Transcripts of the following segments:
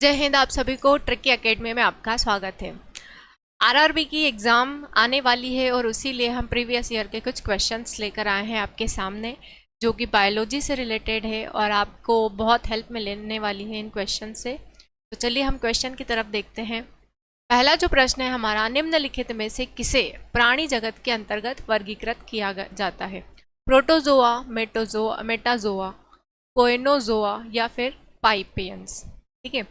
जय हिंद। आप सभी को ट्रिकी एकेडमी में आपका स्वागत है। आरआरबी की एग्ज़ाम आने वाली है और उसीलिए हम प्रीवियस ईयर के कुछ क्वेश्चंस लेकर आए हैं आपके सामने, जो कि बायोलॉजी से रिलेटेड है और आपको बहुत हेल्प मिलने वाली है इन क्वेश्चन से। तो चलिए हम क्वेश्चन की तरफ देखते हैं। पहला जो प्रश्न है हमारा, निम्नलिखित में से किसे प्राणी जगत के अंतर्गत वर्गीकृत किया जाता है? प्रोटोजोआ, मेटाजोआ, कोएनोजोआ या फिर पाइपियंस। ठीक है,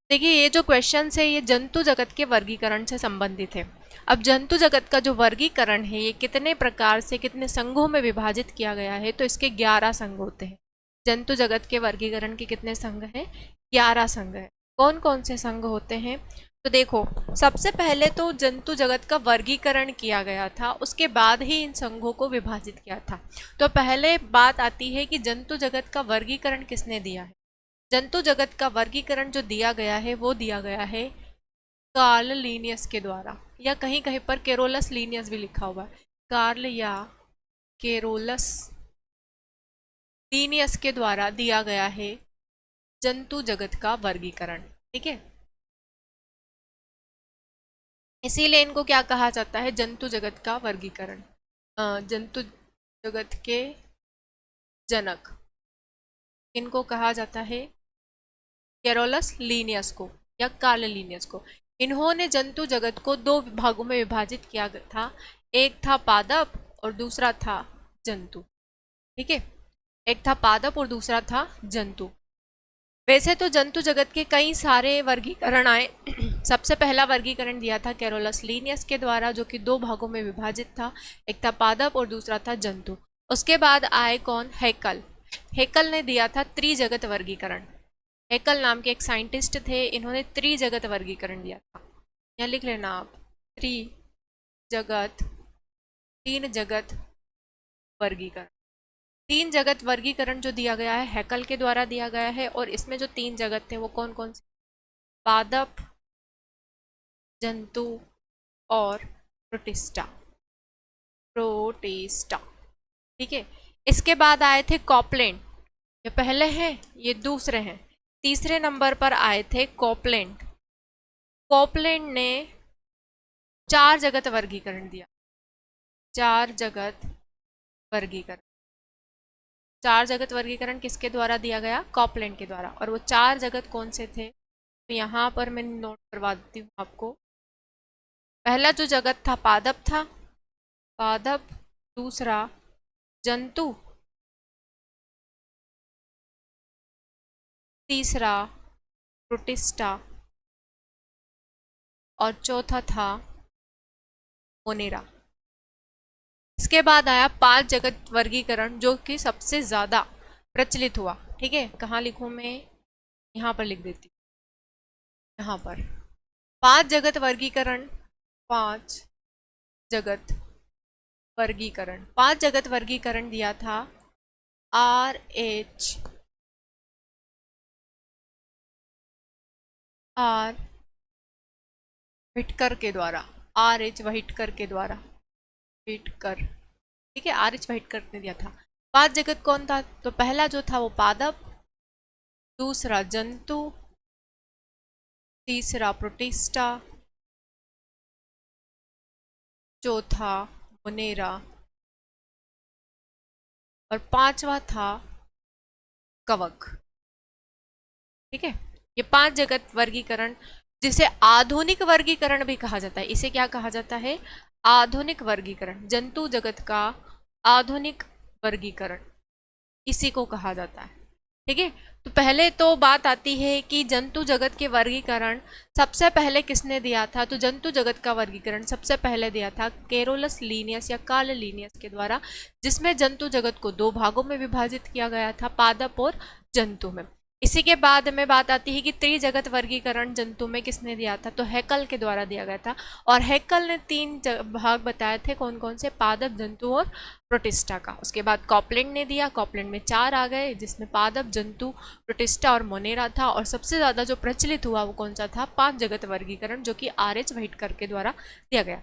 देखिए ये जो क्वेश्चन है ये जंतु जगत के वर्गीकरण से संबंधित है। अब जंतु जगत का जो वर्गीकरण है ये कितने प्रकार से कितने संघों में विभाजित किया गया है, तो इसके 11 संघ होते हैं। जंतु जगत के वर्गीकरण के कितने संघ हैं? 11 संघ है। कौन कौन से संघ होते हैं? तो देखो, सबसे पहले तो जंतु जगत का वर्गीकरण किया गया था, उसके बाद ही इन संघों को विभाजित किया था। तो पहले बात आती है कि जंतु जगत का वर्गीकरण किसने दिया है। जंतु जगत का वर्गीकरण जो दिया गया है वो दिया गया है कार्ल लीनियस के द्वारा, या कहीं कहीं पर केरोलस लीनियस भी लिखा हुआ है। कार्ल या केरोलस लीनियस के द्वारा दिया गया है जंतु जगत का वर्गीकरण। ठीक है, इसीलिए इनको क्या कहा जाता है? जंतु जगत का वर्गीकरण। जंतु जगत के जनक इनको कहा जाता है केरोलस लीनियस को या कार्ल लीनियस को। इन्होंने जंतु जगत को दो भागों में विभाजित किया था, एक था पादप और दूसरा था जंतु। ठीक है, एक था पादप और दूसरा था जंतु। वैसे तो जंतु जगत के कई सारे वर्गीकरण आए। सबसे पहला वर्गीकरण दिया था केरोलस लीनियस के द्वारा, जो कि दो भागों में विभाजित था, एक था पादप और दूसरा था जंतु। उसके बाद आए कौन? हैकल। हैकल ने दिया था त्रिजगत वर्गीकरण। हैकल नाम के एक साइंटिस्ट थे, इन्होंने त्रिजगत वर्गीकरण दिया था। यहाँ लिख लेना आप, त्रिजगत, तीन जगत वर्गीकरण। तीन जगत वर्गीकरण जो दिया गया है हैकल के द्वारा दिया गया है, और इसमें जो तीन जगत थे वो कौन कौन से? पादप, जंतु और प्रोटिस्टा। ठीक है, इसके बाद आए थे कॉपलैंड। ये पहले हैं, ये दूसरे हैं। तीसरे नंबर पर आए थे कॉपलैंड। कॉपलैंड ने चार जगत वर्गीकरण दिया। चार जगत वर्गीकरण। चार जगत वर्गीकरण किसके द्वारा दिया गया? कॉपलैंड के द्वारा। और वो चार जगत कौन से थे? तो यहाँ पर मैं नोट करवा देती हूँ आपको। पहला जो जगत था पादप था, पादप। दूसरा जंतु, तीसरा प्रोटिस्टा, और चौथा था मोनेरा। इसके बाद आया पांच जगत वर्गीकरण, जो कि सबसे ज्यादा प्रचलित हुआ। ठीक है, कहाँ लिखूं मैं? यहाँ पर लिख देती हूँ। यहाँ पर पांच जगत वर्गीकरण। पांच जगत वर्गीकरण, पांच जगत वर्गीकरण दिया था R.H. व्हिटकर के द्वारा। R.H. व्हिटकर के द्वारा। व्हिटकर, ठीक है, R.H. व्हिटकर ने दिया था। पांच जगत कौन था? तो पहला जो था वो पादप, दूसरा जंतु, तीसरा प्रोटिस्टा, चौथा मोनेरा, और पांचवा था कवक। ठीक है, ये पांच जगत वर्गीकरण, जिसे आधुनिक वर्गीकरण भी कहा जाता है। इसे क्या कहा जाता है? आधुनिक वर्गीकरण। जंतु जगत का आधुनिक वर्गीकरण इसी को कहा जाता है। ठीक है, तो पहले तो बात आती है कि जंतु जगत के वर्गीकरण सबसे पहले किसने दिया था? तो जंतु जगत का वर्गीकरण सबसे पहले दिया था केरोलस लीनियस या कार्ल लीनियस के द्वारा, जिसमें जंतु जगत को दो भागों में विभाजित किया गया था, पादप और जंतु में। इसी के बाद में बात आती है कि त्रिजगत वर्गीकरण जंतु में किसने दिया था? तो हैकल के द्वारा दिया गया था, और हैकल ने तीन भाग बताए थे, कौन कौन से? पादप, जंतु और प्रोटिस्टा का। उसके बाद कॉपलैंड ने दिया, कॉपलैंड में चार आ गए, जिसमें पादप, जंतु, प्रोटिस्टा और मोनेरा था। और सबसे ज़्यादा जो प्रचलित हुआ वो कौन सा था? पांच जगत वर्गीकरण, जो कि R.H. व्हिटकर के द्वारा दिया गया।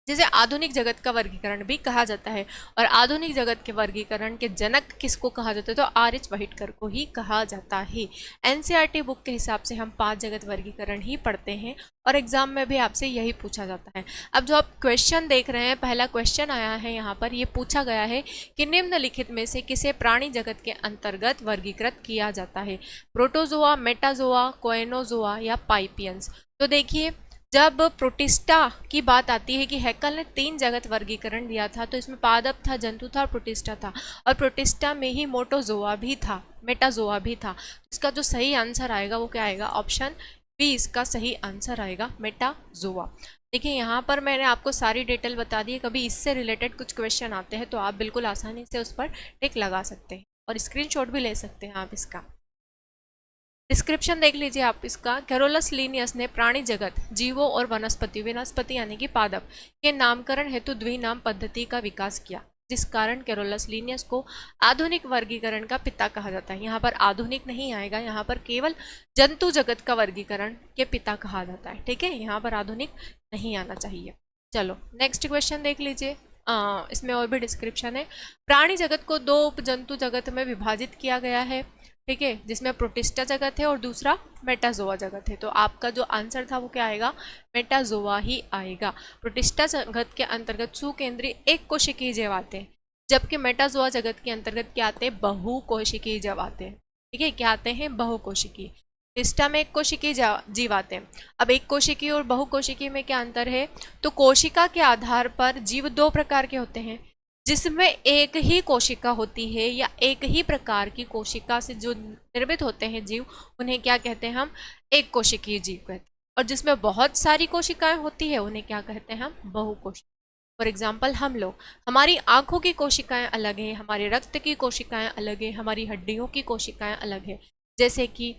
जिसे आधुनिक जगत का वर्गीकरण भी कहा जाता है। और आधुनिक जगत के वर्गीकरण के जनक किसको कहा जाता है, तो आर.एच. व्हाइटकर को ही कहा जाता है। एनसीईआरटी बुक के हिसाब से हम 5 जगत वर्गीकरण ही पढ़ते हैं और एग्जाम में भी आपसे यही पूछा जाता है। अब जो आप क्वेश्चन देख रहे हैं, पहला क्वेश्चन आया है यहाँ पर, ये पूछा गया है कि निम्नलिखित में से किसे प्राणी जगत के अंतर्गत वर्गीकृत किया जाता है, प्रोटोजोआ, मेटाजोआ, कोएनोजोआ या पाइपियंस। तो देखिए, जब प्रोटिस्टा की बात आती है कि हैकल ने 3 जगत वर्गीकरण दिया था, तो इसमें पादप था, जंतु था और प्रोटिस्टा था, और प्रोटिस्टा में ही मोटोजोआ भी था, मेटाजोआ भी था। इसका जो सही आंसर आएगा वो क्या आएगा, ऑप्शन बी इसका सही आंसर आएगा, मेटाजोआ। देखिए यहाँ पर मैंने आपको सारी डिटेल बता दी है, कभी इससे रिलेटेड कुछ क्वेश्चन आते हैं तो आप बिल्कुल आसानी से उस पर टिक लगा सकते हैं और स्क्रीनशॉट भी ले सकते हैं आप इसका। डिस्क्रिप्शन देख लीजिए आप इसका। कैरोलस लीनियस ने प्राणी जगत, जीवों और वनस्पति यानी कि पादप के नामकरण हेतु द्विनाम पद्धति का विकास किया, जिस कारण कैरोलस लीनियस को आधुनिक वर्गीकरण का पिता कहा जाता है। यहाँ पर आधुनिक नहीं आएगा, यहाँ पर केवल जंतु जगत का वर्गीकरण के पिता कहा जाता है। ठीक है, यहाँ पर आधुनिक नहीं आना चाहिए। चलो नेक्स्ट क्वेश्चन देख लीजिए। इसमें और भी डिस्क्रिप्शन है। प्राणी जगत को 2 उपजंतु जगत में विभाजित किया गया है, ठीक है, जिसमें प्रोटिस्टा जगत है और दूसरा मेटाजोआ जगत है। तो आपका जो आंसर था वो क्या आएगा, मेटाजोआ ही आएगा। प्रोटिस्टा जगत के अंतर्गत सुकेंद्रीय एक कोशिकीय जीव आते हैं, जबकि मेटाजोआ जगत के अंतर्गत क्या आते हैं, बहुकोशिकीय जीव आते हैं। ठीक है, क्या आते हैं, बहुकोशिकीय। प्रोटिस्टा में एक कोशिकीय जीव आते हैं। अब एक कोशिकीय और बहुकोशिकीय में क्या अंतर है, तो कोशिका के आधार पर जीव 2 प्रकार के होते हैं, जिसमें एक ही कोशिका होती है या एक ही प्रकार की कोशिका से जो निर्मित होते हैं जीव, उन्हें क्या कहते हैं, हम एक कोशिकीय जीव कहते हैं। और जिसमें बहुत सारी कोशिकाएं होती है उन्हें क्या कहते हैं, हम बहुकोशिकीय। फॉर एग्जाम्पल हम लोग, हमारी आंखों की कोशिकाएं अलग हैं, हमारे रक्त की कोशिकाएं अलग हैं, हमारी हड्डियों की कोशिकाएं अलग है। जैसे कि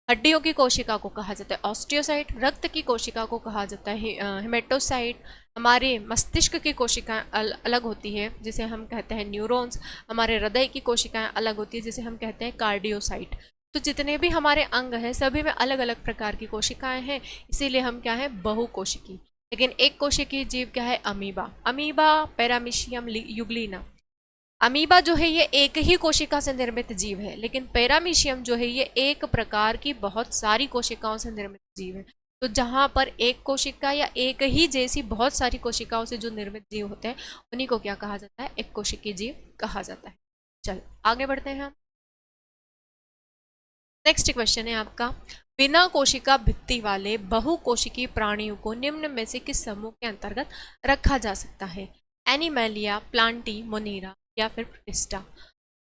हड्डियों की कोशिका को कहा जाता है ऑस्टियोसाइट, रक्त की कोशिका को कहा जाता है हेमेटोसाइट, हमारे मस्तिष्क की कोशिकाएं अलग होती है जिसे हम कहते हैं न्यूरॉन्स, हमारे हृदय की कोशिकाएं अलग होती है जिसे हम कहते हैं कार्डियोसाइट। तो जितने भी हमारे अंग हैं सभी में अलग अलग प्रकार की कोशिकाएं हैं, इसीलिए हम क्या है, बहुकोशिकीय। लेकिन एक कोशिकीय जीव क्या है, amoeba. Amoeba paramecium euglena. Amoeba जो है ये एक ही कोशिका से निर्मित जीव है, लेकिन पैरामीशियम जो है ये एक प्रकार की बहुत सारी कोशिकाओं से निर्मित जीव है। तो जहाँ पर एक कोशिका या एक ही जैसी बहुत सारी कोशिकाओं से जो निर्मित जीव होते हैं उन्हीं को क्या कहा जाता है, एक कोशिकीय जीव कहा जाता है। चलो आगे बढ़ते हैं हम। नेक्स्ट क्वेश्चन है आपका, बिना कोशिका भित्ति वाले बहुकोशिकीय प्राणियों को निम्न में से किस समूह के अंतर्गत रखा जा सकता है, एनिमैलिया, प्लांटी, मोनेरा या फिर प्रोटिस्टा।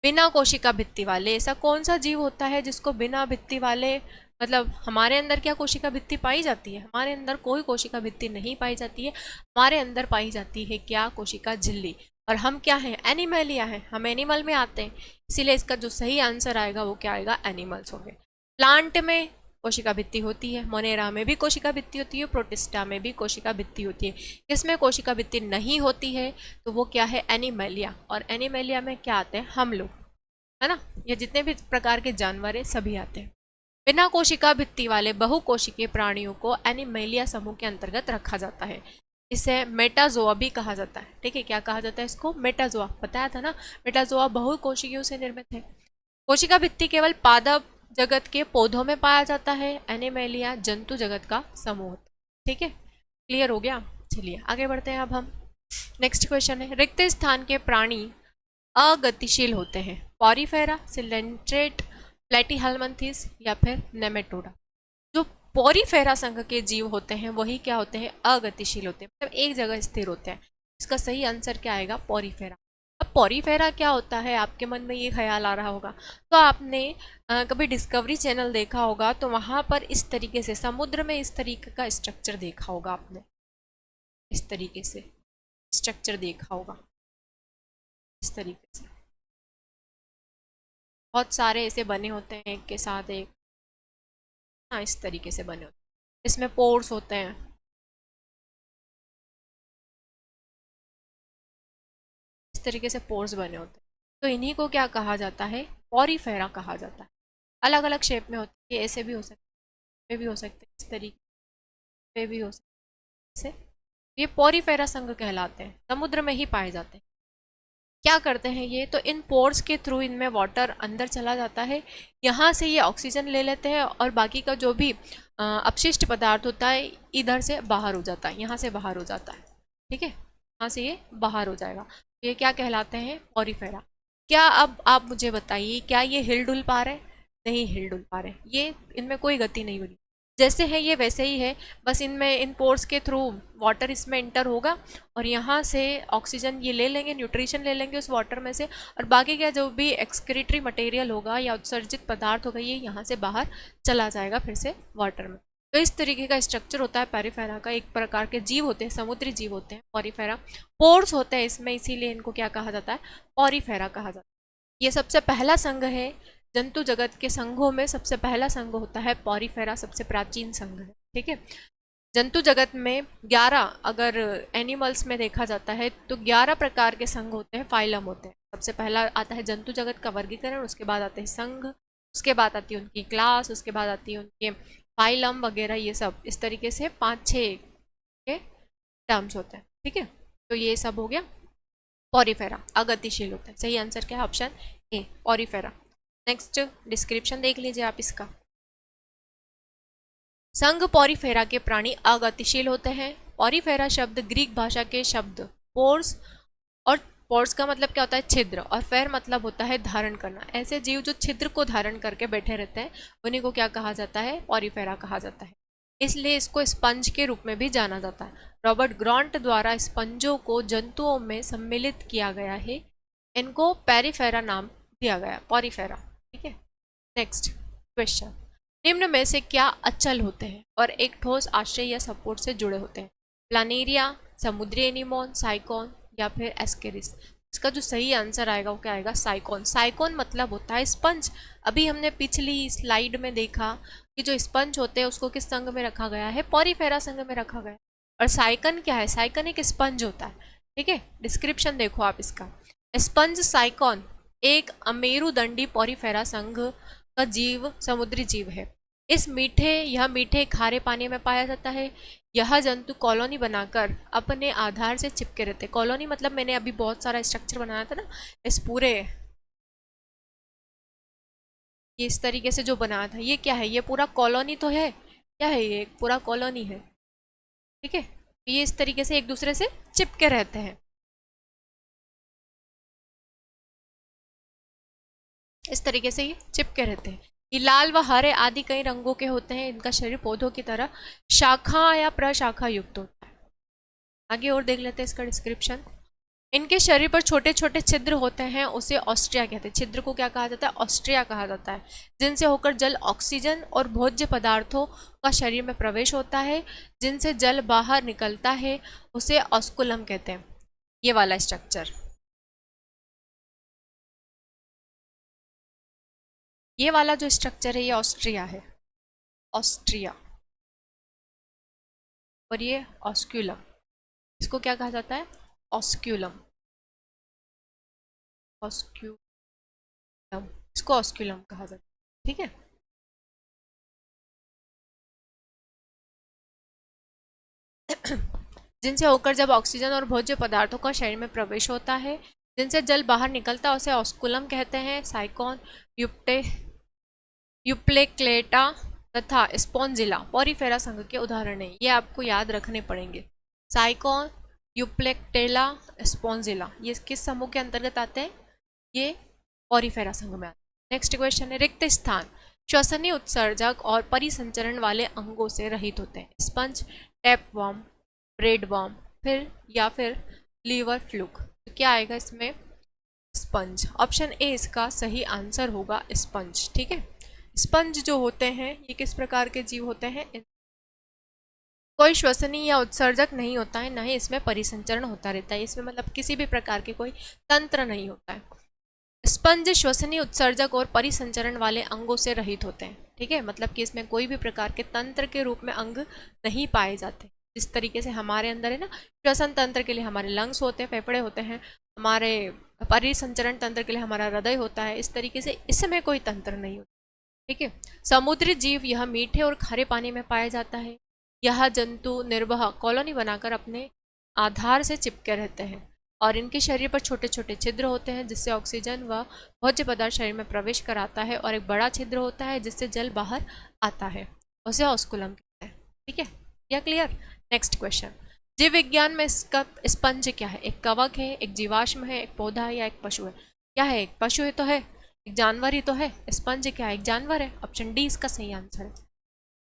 बिना कोशिका भित्ति वाले, ऐसा कौन सा जीव होता है जिसको बिना भित्ति वाले, मतलब हमारे अंदर क्या कोशिका भित्ति पाई जाती है, हमारे अंदर कोई कोशिका भित्ति नहीं पाई जाती है, हमारे अंदर पाई जाती है क्या, कोशिका झिल्ली। और हम क्या है, एनिमैलिया है, हम एनिमल में आते हैं, इसीलिए इसका जो सही आंसर आएगा वो क्या आएगा, एनिमल्स होंगे। प्लांट में कोशिका भित्ति होती है, मोनेरा में भी कोशिका भित्ति होती है, प्रोटिस्टा में भी कोशिका भित्ति होती है। इसमें कोशिका भित्ति नहीं होती है तो वो क्या है, एनिमैलिया। और एनिमैलिया में क्या आते हैं, हम लोग, है ना, ये जितने भी प्रकार के जानवर है सभी आते हैं। बिना कोशिका भित्ति वाले बहुकोशिकीय प्राणियों को एनिमैलिया समूह के अंतर्गत रखा जाता है। इसे मेटाजोआ भी कहा जाता है। ठीक है, क्या कहा जाता है इसको, मेटाजोआ। बताया था ना, मेटाजोआ बहुकोशिकीयों से निर्मित है। कोशिका भित्ति केवल पादप जगत के पौधों में पाया जाता है, एनिमैलिया जंतु जगत का समूह। ठीक है, क्लियर हो गया। चलिए आगे बढ़ते हैं अब हम। नेक्स्ट क्वेश्चन है, रिक्त स्थान के प्राणी अगतिशील होते हैं, पॉरीफेरा, सिलेंट्रेट, प्लेटीहेल्मिन्थस या फिर नेमेटोडा। जो पॉरीफेरा संघ के जीव होते हैं वही क्या होते हैं, अगतिशील होते हैं, मतलब एक जगह स्थिर होते हैं। इसका सही आंसर क्या आएगा, पॉरीफेरा। अब पॉरीफेरा क्या होता है, आपके मन में ये ख्याल आ रहा होगा, तो आपने कभी डिस्कवरी चैनल देखा होगा तो वहाँ पर इस तरीके से समुद्र में इस तरीके का स्ट्रक्चर देखा होगा आपने, इस तरीके से स्ट्रक्चर देखा होगा, इस तरीके से बहुत सारे ऐसे बने होते हैं एक के साथ एक, हाँ इस तरीके से बने होते हैं, इसमें पोर्स होते हैं, इस तरीके से पोर्स बने होते हैं। तो इन्हीं को क्या कहा जाता है, पॉरीफेरा कहा जाता है। अलग अलग शेप में होते हैं, ऐसे भी हो सकते हैं, भी हो सकते हैं, इस तरीके पे भी हो सकते हैं, ये पॉरीफेरा संघ कहलाते हैं, समुद्र में ही पाए जाते हैं। क्या करते हैं ये, तो इन पोर्स के थ्रू इनमें वाटर अंदर चला जाता है, यहाँ से ये ऑक्सीजन ले लेते हैं और बाकी का जो भी अपशिष्ट पदार्थ होता है इधर से बाहर हो जाता है, यहाँ से बाहर हो जाता है, ठीक है, यहाँ से ये बाहर हो जाएगा। ये क्या कहलाते हैं, पॉरीफेरा। क्या अब आप मुझे बताइए, क्या ये हिल डुल पा रहे, नहीं हिल डुल पा रहे, ये इनमें कोई गति नहीं हो रही, जैसे है ये वैसे ही है, बस इनमें इन पोर्स के थ्रू वाटर इसमें इंटर होगा और यहाँ से ऑक्सीजन ये ले लेंगे, न्यूट्रिशन ले लेंगे उस वाटर में से, और बाकी का जो भी एक्सक्रीटरी मटेरियल होगा या उत्सर्जित पदार्थ होगा ये यहाँ से बाहर चला जाएगा फिर से वाटर में। तो इस तरीके का स्ट्रक्चर होता है पॉरीफेरा का। एक प्रकार के जीव होते हैं, समुद्री जीव होते हैं पॉरीफेरा, पोर्स होते हैं इसमें, इसीलिए इनको क्या कहा जाता है, पॉरीफेरा कहा जाता है। ये सबसे पहला संघ है, जंतु जगत के संघों में सबसे पहला संघ होता है पॉरीफेरा, सबसे प्राचीन संघ है, ठीक है। जंतु जगत में 11, अगर एनिमल्स में देखा जाता है तो 11 प्रकार के संघ होते हैं, फाइलम होते हैं। सबसे पहला आता है जंतु जगत का वर्गीकरण, उसके बाद आते हैं संघ, उसके बाद आती है उनकी क्लास, उसके बाद आती है उनके फाइलम वगैरह, ये सब इस तरीके से 5-6 के टर्म्स होते हैं, ठीक है। तो ये सब हो गया पॉरीफेरा, अगतिशील होता है। सही आंसर क्या है, option A, Porifera. Next description देख लीजिए आप इसका। संघ पॉरीफेरा के प्राणी अगतिशील होते हैं। पॉरीफेरा शब्द ग्रीक भाषा के शब्द पोर्स, और पोर्स का मतलब क्या होता है, छिद्र, और फेर मतलब होता है धारण करना। ऐसे जीव जो छिद्र को धारण करके बैठे रहते हैं उन्हीं को क्या कहा जाता है, पॉरीफेरा कहा जाता है। इसलिए इसको स्पंज के रूप में भी जाना जाता है। रॉबर्ट ग्रांट द्वारा स्पंजों को जंतुओं में सम्मिलित किया गया है, इनको पेरिफेरा नाम दिया गया, पॉरीफेरा, ठीक है। नेक्स्ट क्वेश्चन, निम्न में से क्या अचल होते हैं और एक ठोस आश्रय या सपोर्ट से जुड़े होते हैं, प्लानेरिया, समुद्री एनीमोन, साइकोन या फिर एस्केरिस। इसका जो सही आंसर आएगा वो क्या आएगा, साइकोन। साइकोन मतलब होता है स्पंज। अभी हमने पिछली स्लाइड में देखा कि जो स्पंज होते हैं उसको किस संघ में रखा गया है, पॉरीफेरा संघ में रखा गया है। और साइकन क्या है, साइकन एक स्पंज होता है, ठीक है। डिस्क्रिप्शन देखो आप इसका, स्पंज साइकोन एक अमेरुदंडी पॉरीफेरा संघ का जीव, समुद्री जीव है। यह मीठे खारे पानी में पाया जाता है। यह जंतु कॉलोनी बनाकर अपने आधार से चिपके रहते हैं। कॉलोनी मतलब मैंने अभी बहुत सारा स्ट्रक्चर बनाया था ना, इस पूरे ये इस तरीके से जो बनाया था, ये क्या है, ये पूरा कॉलोनी तो है, क्या है, ये पूरा कॉलोनी है, ठीक है। ये इस तरीके से एक दूसरे से चिपके रहते हैं, इस तरीके से ये चिपके रहते हैं। ये लाल व हरे आदि कई रंगों के होते हैं। इनका शरीर पौधों की तरह शाखा या प्रशाखा युक्त होता है। आगे और देख लेते हैं इसका डिस्क्रिप्शन। इनके शरीर पर छोटे छोटे छिद्र होते हैं, उसे ऑस्ट्रिया कहते हैं। छिद्र को क्या कहा जाता है, ऑस्ट्रिया कहा जाता है, जिनसे होकर जल, ऑक्सीजन और भोज्य पदार्थों का शरीर में प्रवेश होता है। जिनसे जल बाहर निकलता है उसे ऑस्कुलम कहते हैं। ये वाला स्ट्रक्चर, ये वाला जो स्ट्रक्चर है ये ऑस्ट्रिया है, ऑस्ट्रिया, और ये ऑस्क्यूलम। इसको क्या कहा जाता है, ऑस्क्यूलम, ऑस्क्यूलम, इसको ऑस्क्यूलम कहा जाता है, ठीक है। जिनसे होकर जब ऑक्सीजन और भोज्य पदार्थों का शरीर में प्रवेश होता है, जिनसे जल बाहर निकलता है उसे ऑस्कुलम कहते हैं। साइकोन, यूप्लेक्लेटा तथा स्पॉन्जिला पॉरीफेरा संघ के उदाहरण हैं। ये आपको याद रखने पड़ेंगे। साइकोन, यूप्लेक्टेला, स्पॉन्जिला, ये किस समूह के अंतर्गत आते हैं, ये पॉरीफेरा संघ में आते हैं। नेक्स्ट क्वेश्चन है, रिक्त स्थान श्वसनीय उत्सर्जक और परिसंचरण वाले अंगों से रहित होते हैं। स्पंज, टैपवर्म, ब्रेडवर्म, फिर लीवर फ्लूक। तो क्या आएगा इसमें, स्पंज। ऑप्शन ए इसका सही आंसर होगा, स्पंज, ठीक है। स्पंज जो होते हैं ये किस प्रकार के जीव होते हैं, कोई श्वसनीय या उत्सर्जक नहीं होता है, ना ही इसमें परिसंचरण होता रहता है। इसमें मतलब किसी भी प्रकार के कोई तंत्र नहीं होता है। स्पंज श्वसनीय, उत्सर्जक और परिसंचरण वाले अंगों से रहित होते हैं, ठीक है। मतलब कि इसमें कोई भी प्रकार के तंत्र के रूप में अंग नहीं पाए जाते। जिस तरीके से हमारे अंदर है ना, श्वसन तंत्र के लिए हमारे लंग्स होते हैं, फेफड़े होते हैं, हमारे परिसंचरण तंत्र के लिए हमारा हृदय होता है, इस तरीके से इसमें कोई तंत्र नहीं होता, ठीक है। समुद्री जीव यह मीठे और खारे पानी में पाया जाता है। यह जंतु निर्वाह कॉलोनी बनाकर अपने आधार से चिपके रहते हैं और इनके शरीर पर छोटे छोटे छिद्र होते हैं जिससे ऑक्सीजन व भोज्य पदार्थ शरीर में प्रवेश कराता है, और एक बड़ा छिद्र होता है जिससे जल बाहर आता है, उसे ऑस्कुलम कहते हैं। ठीक है, या क्लियर। नेक्स्ट क्वेश्चन, जीव विज्ञान में इसका स्पंज क्या है? एक कवक है, एक जीवाश्म है, एक पौधा है, या एक पशु है? क्या है? एक पशु ही तो है, एक जानवर ही तो है। स्पंज क्या है? एक जानवर है। ऑप्शन डी इसका सही आंसर है।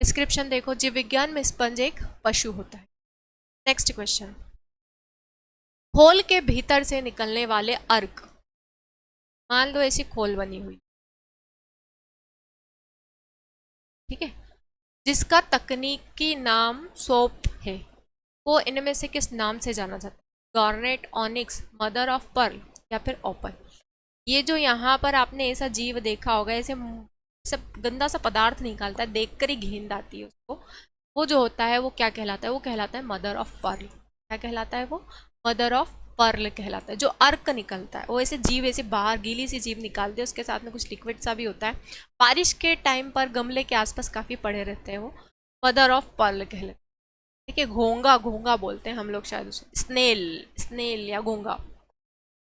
डिस्क्रिप्शन देखो, जीव विज्ञान में स्पंज एक पशु होता है। नेक्स्ट क्वेश्चन, खोल के भीतर से निकलने वाले अर्क, मान लो ऐसी खोल बनी हुई, ठीक है, जिसका तकनीकी नाम सोप है, वो इनमें से किस नाम से जाना जाता है? Garnet, onyx, mother of pearl, या फिर ओपल? ये जो यहाँ पर आपने ऐसा जीव देखा होगा, ऐसे सब गंदा सा पदार्थ निकालता है, देखकर ही घिन आती है उसको, वो जो होता है वो क्या कहलाता है? वो कहलाता है मदर ऑफ पर्ल। क्या कहलाता है वो? मदर ऑफ पर्ल कहलाता है। जो अर्क निकलता है वो ऐसे जीव, ऐसे बाहर गीली सी जीव निकालते हैं, उसके साथ में कुछ लिक्विड सा भी होता है, बारिश के टाइम पर गमले के आसपास काफी पड़े रहते हैं, वो मदर ऑफ पर्ल कहलाते हैं। ठीक है, घोंगा, घोंगा बोलते हैं हम लोग शायद उसे, स्नेल, स्नेल या घोंगा।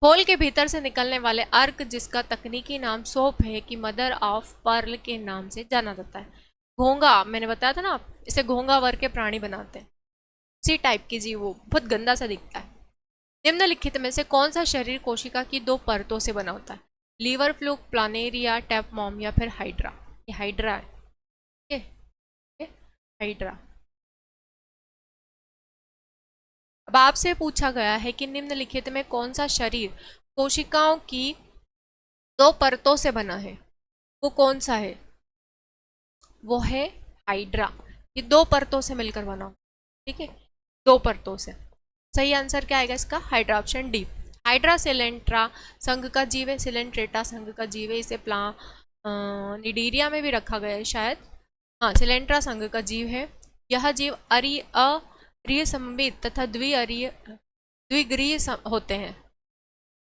खोल के भीतर से निकलने वाले अर्क जिसका तकनीकी नाम सोप है कि मदर ऑफ पर्ल के नाम से जाना जाता है। घोंगा मैंने बताया था ना, इसे घोंगा वर्ग के प्राणी बनाते हैं, उसी टाइप की जीव, वो बहुत गंदा सा दिखता है। निम्नलिखित में से कौन सा शरीर कोशिका की दो परतों से बना होता है? लीवर फ्लूक, प्लानेरिया, टैपमॉम, या फिर हाइड्रा? ये हाइड्रा है, ये हाइड्रा। अब आपसे पूछा गया है कि निम्नलिखित में कौन सा शरीर कोशिकाओं की दो परतों से बना है, वो कौन सा है? वो है हाइड्रा। ये दो परतों से मिलकर बना, ठीक है, दो परतों से। सही आंसर क्या आएगा इसका? Hydra, option D. हाइड्रा सिलेंट्रा संघ का जीव है, सिलेंट्रेटा संघ का जीव है। इसे निडीरिया में भी रखा गया है शायद, हाँ, सिलेंट्रा संघ का जीव है। यह जीव अरीय सममित तथा द्विग्रीय होते हैं।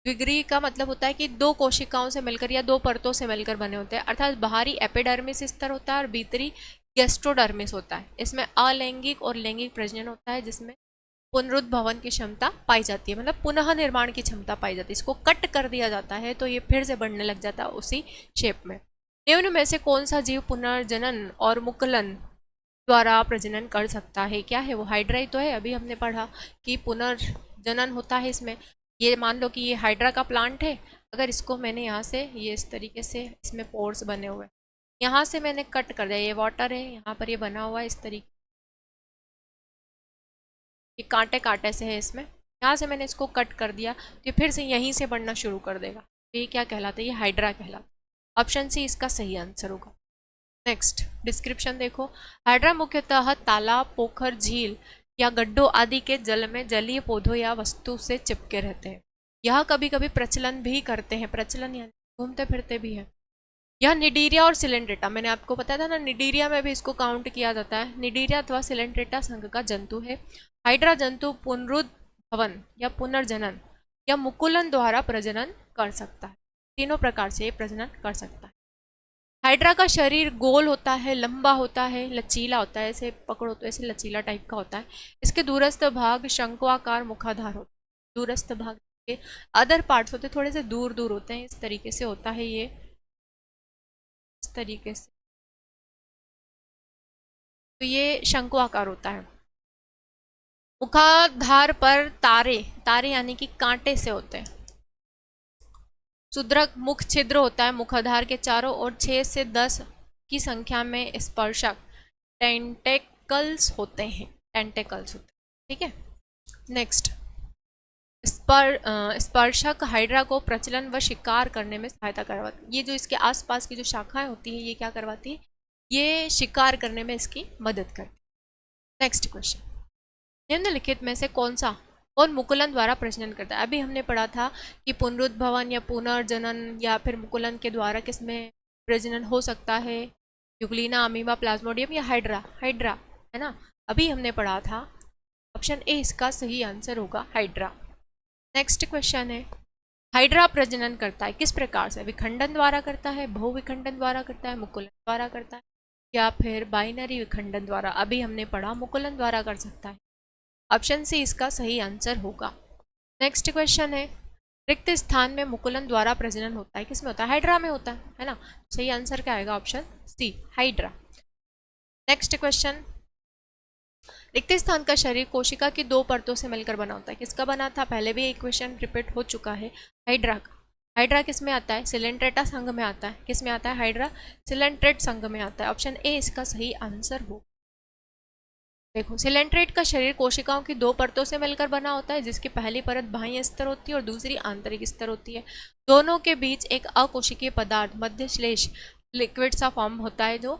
द्विग्रीय का मतलब होता है कि दो कोशिकाओं से मिलकर या दो परतों से मिलकर बने होते हैं, अर्थात बाहरी एपिडर्मिस स्तर होता है और भीतरी गैस्ट्रोडर्मिस होता है। इसमें अलैंगिक और लैंगिक प्रजनन होता है, जिसमें पुनरुद्भवन की क्षमता पाई जाती है, मतलब पुनः निर्माण की क्षमता पाई जाती है। इसको कट कर दिया जाता है तो ये फिर से बढ़ने लग जाता है उसी शेप में। निम्न में से कौन सा जीव पुनर्जनन और मुकुलन द्वारा प्रजनन कर सकता है? क्या है वो? हाइड्रा ही तो है, अभी हमने पढ़ा कि पुनर्जनन होता है इसमें। ये मान लो कि ये हाइड्रा का प्लांट है, अगर इसको मैंने यहाँ से, ये इस तरीके से इसमें पोर्स बने हुए, यहाँ से मैंने कट कर दिया, ये वाटर है, यहाँ पर ये बना हुआ है इस तरीके, ये कांटे कांटे से है इसमें, यहाँ से मैंने इसको कट कर दिया तो ये फिर से यहीं से बढ़ना शुरू कर देगा, तो ये क्या कहलाता है? ये हाइड्रा कहलाता है। ऑप्शन सी इसका सही आंसर होगा। नेक्स्ट डिस्क्रिप्शन देखो, हाइड्रा मुख्यतः तालाब, पोखर, झील या गड्ढों आदि के जल में जलीय पौधों या वस्तु से चिपके रहते हैं। यह कभी कभी प्रचलन भी करते हैं, प्रचलन यानी घूमते फिरते भी है। यह निडीरिया और सिलेंड्रेटा, मैंने आपको बताया था ना, निडीरिया में भी इसको काउंट किया जाता है। निडीरिया अथवा सिलेंड्रेटा संघ का जंतु है। हाइड्रा जंतु पुनरुद्भवन या पुनर्जनन या मुकुलन द्वारा प्रजनन कर सकता है, तीनों प्रकार से ये प्रजनन कर सकता है। हाइड्रा का शरीर गोल होता है, लंबा होता है, लचीला होता है, ऐसे पकड़ो तो ऐसे लचीला टाइप का होता है। इसके दूरस्थ भाग शंक्वाकार मुखाधार होता है। दूरस्थ भाग के अदर पार्ट्स होते थोड़े से दूर दूर होते हैं, इस तरीके से होता है ये, इस तरीके से, तो ये शंक्वाकार होता है। मुखाधार पर तारे, तारे यानी कि कांटे से होते हैं। सुदृढ़ मुख छिद्र होता है मुखाधार के चारों ओर, 6 से 10 की संख्या में स्पर्शक टेंटेकल्स होते हैं, टेंटेकल्स होते हैं, ठीक है। नेक्स्ट, स्पर्शक हाइड्रा को प्रचलन व शिकार करने में सहायता करवाती है। ये जो इसके आसपास की जो शाखाएं होती हैं, ये क्या करवाती है? ये शिकार करने में इसकी मदद करती है। नेक्स्ट क्वेश्चन, निम्नलिखित में से कौन मुकुलन द्वारा प्रजनन करता है? अभी हमने पढ़ा था कि पुनरुद्भवन या पुनर्जनन या फिर मुकुलन के द्वारा किसमें प्रजनन हो सकता है? यूग्लिना, अमीबा, प्लाज्मोडियम या हाइड्रा? हाइड्रा है ना, अभी हमने पढ़ा था। ऑप्शन ए इसका सही आंसर होगा, हाइड्रा। नेक्स्ट क्वेश्चन है, हाइड्रा प्रजनन करता है किस प्रकार से? विखंडन द्वारा करता है, बहुविखंडन द्वारा करता है, मुकुलन द्वारा करता है, या फिर बाइनरी विखंडन द्वारा? अभी हमने पढ़ा मुकुलन द्वारा कर सकता है। ऑप्शन सी इसका सही आंसर होगा। नेक्स्ट क्वेश्चन है, रिक्त स्थान में मुकुलन द्वारा प्रजनन होता है, किसमें होता है? हाइड्रा में होता है ना। सही आंसर क्या आएगा? Option C, hydra. Next question, रिक्त स्थान का शरीर कोशिका की 2 परतों से मिलकर बना होता है, किसका बना था? पहले भी एक क्वेश्चन रिपीट हो चुका है, हाइड्रा का। हाइड्रा किस में आता है? सिलेंट्रेटा संघ में आता है। किस में आता है? हाइड्रा सिलेंट्रेट संघ में आता है। ऑप्शन ए इसका सही आंसर हो। देखो, सिलेंट्रेट का शरीर कोशिकाओं की 2 परतों से मिलकर बना होता है, जिसकी पहली परत बाह्य स्तर होती है और दूसरी आंतरिक स्तर होती है। दोनों के बीच एक अकोशिकीय पदार्थ मध्य श्लेष लिक्विड सा फॉर्म होता है जो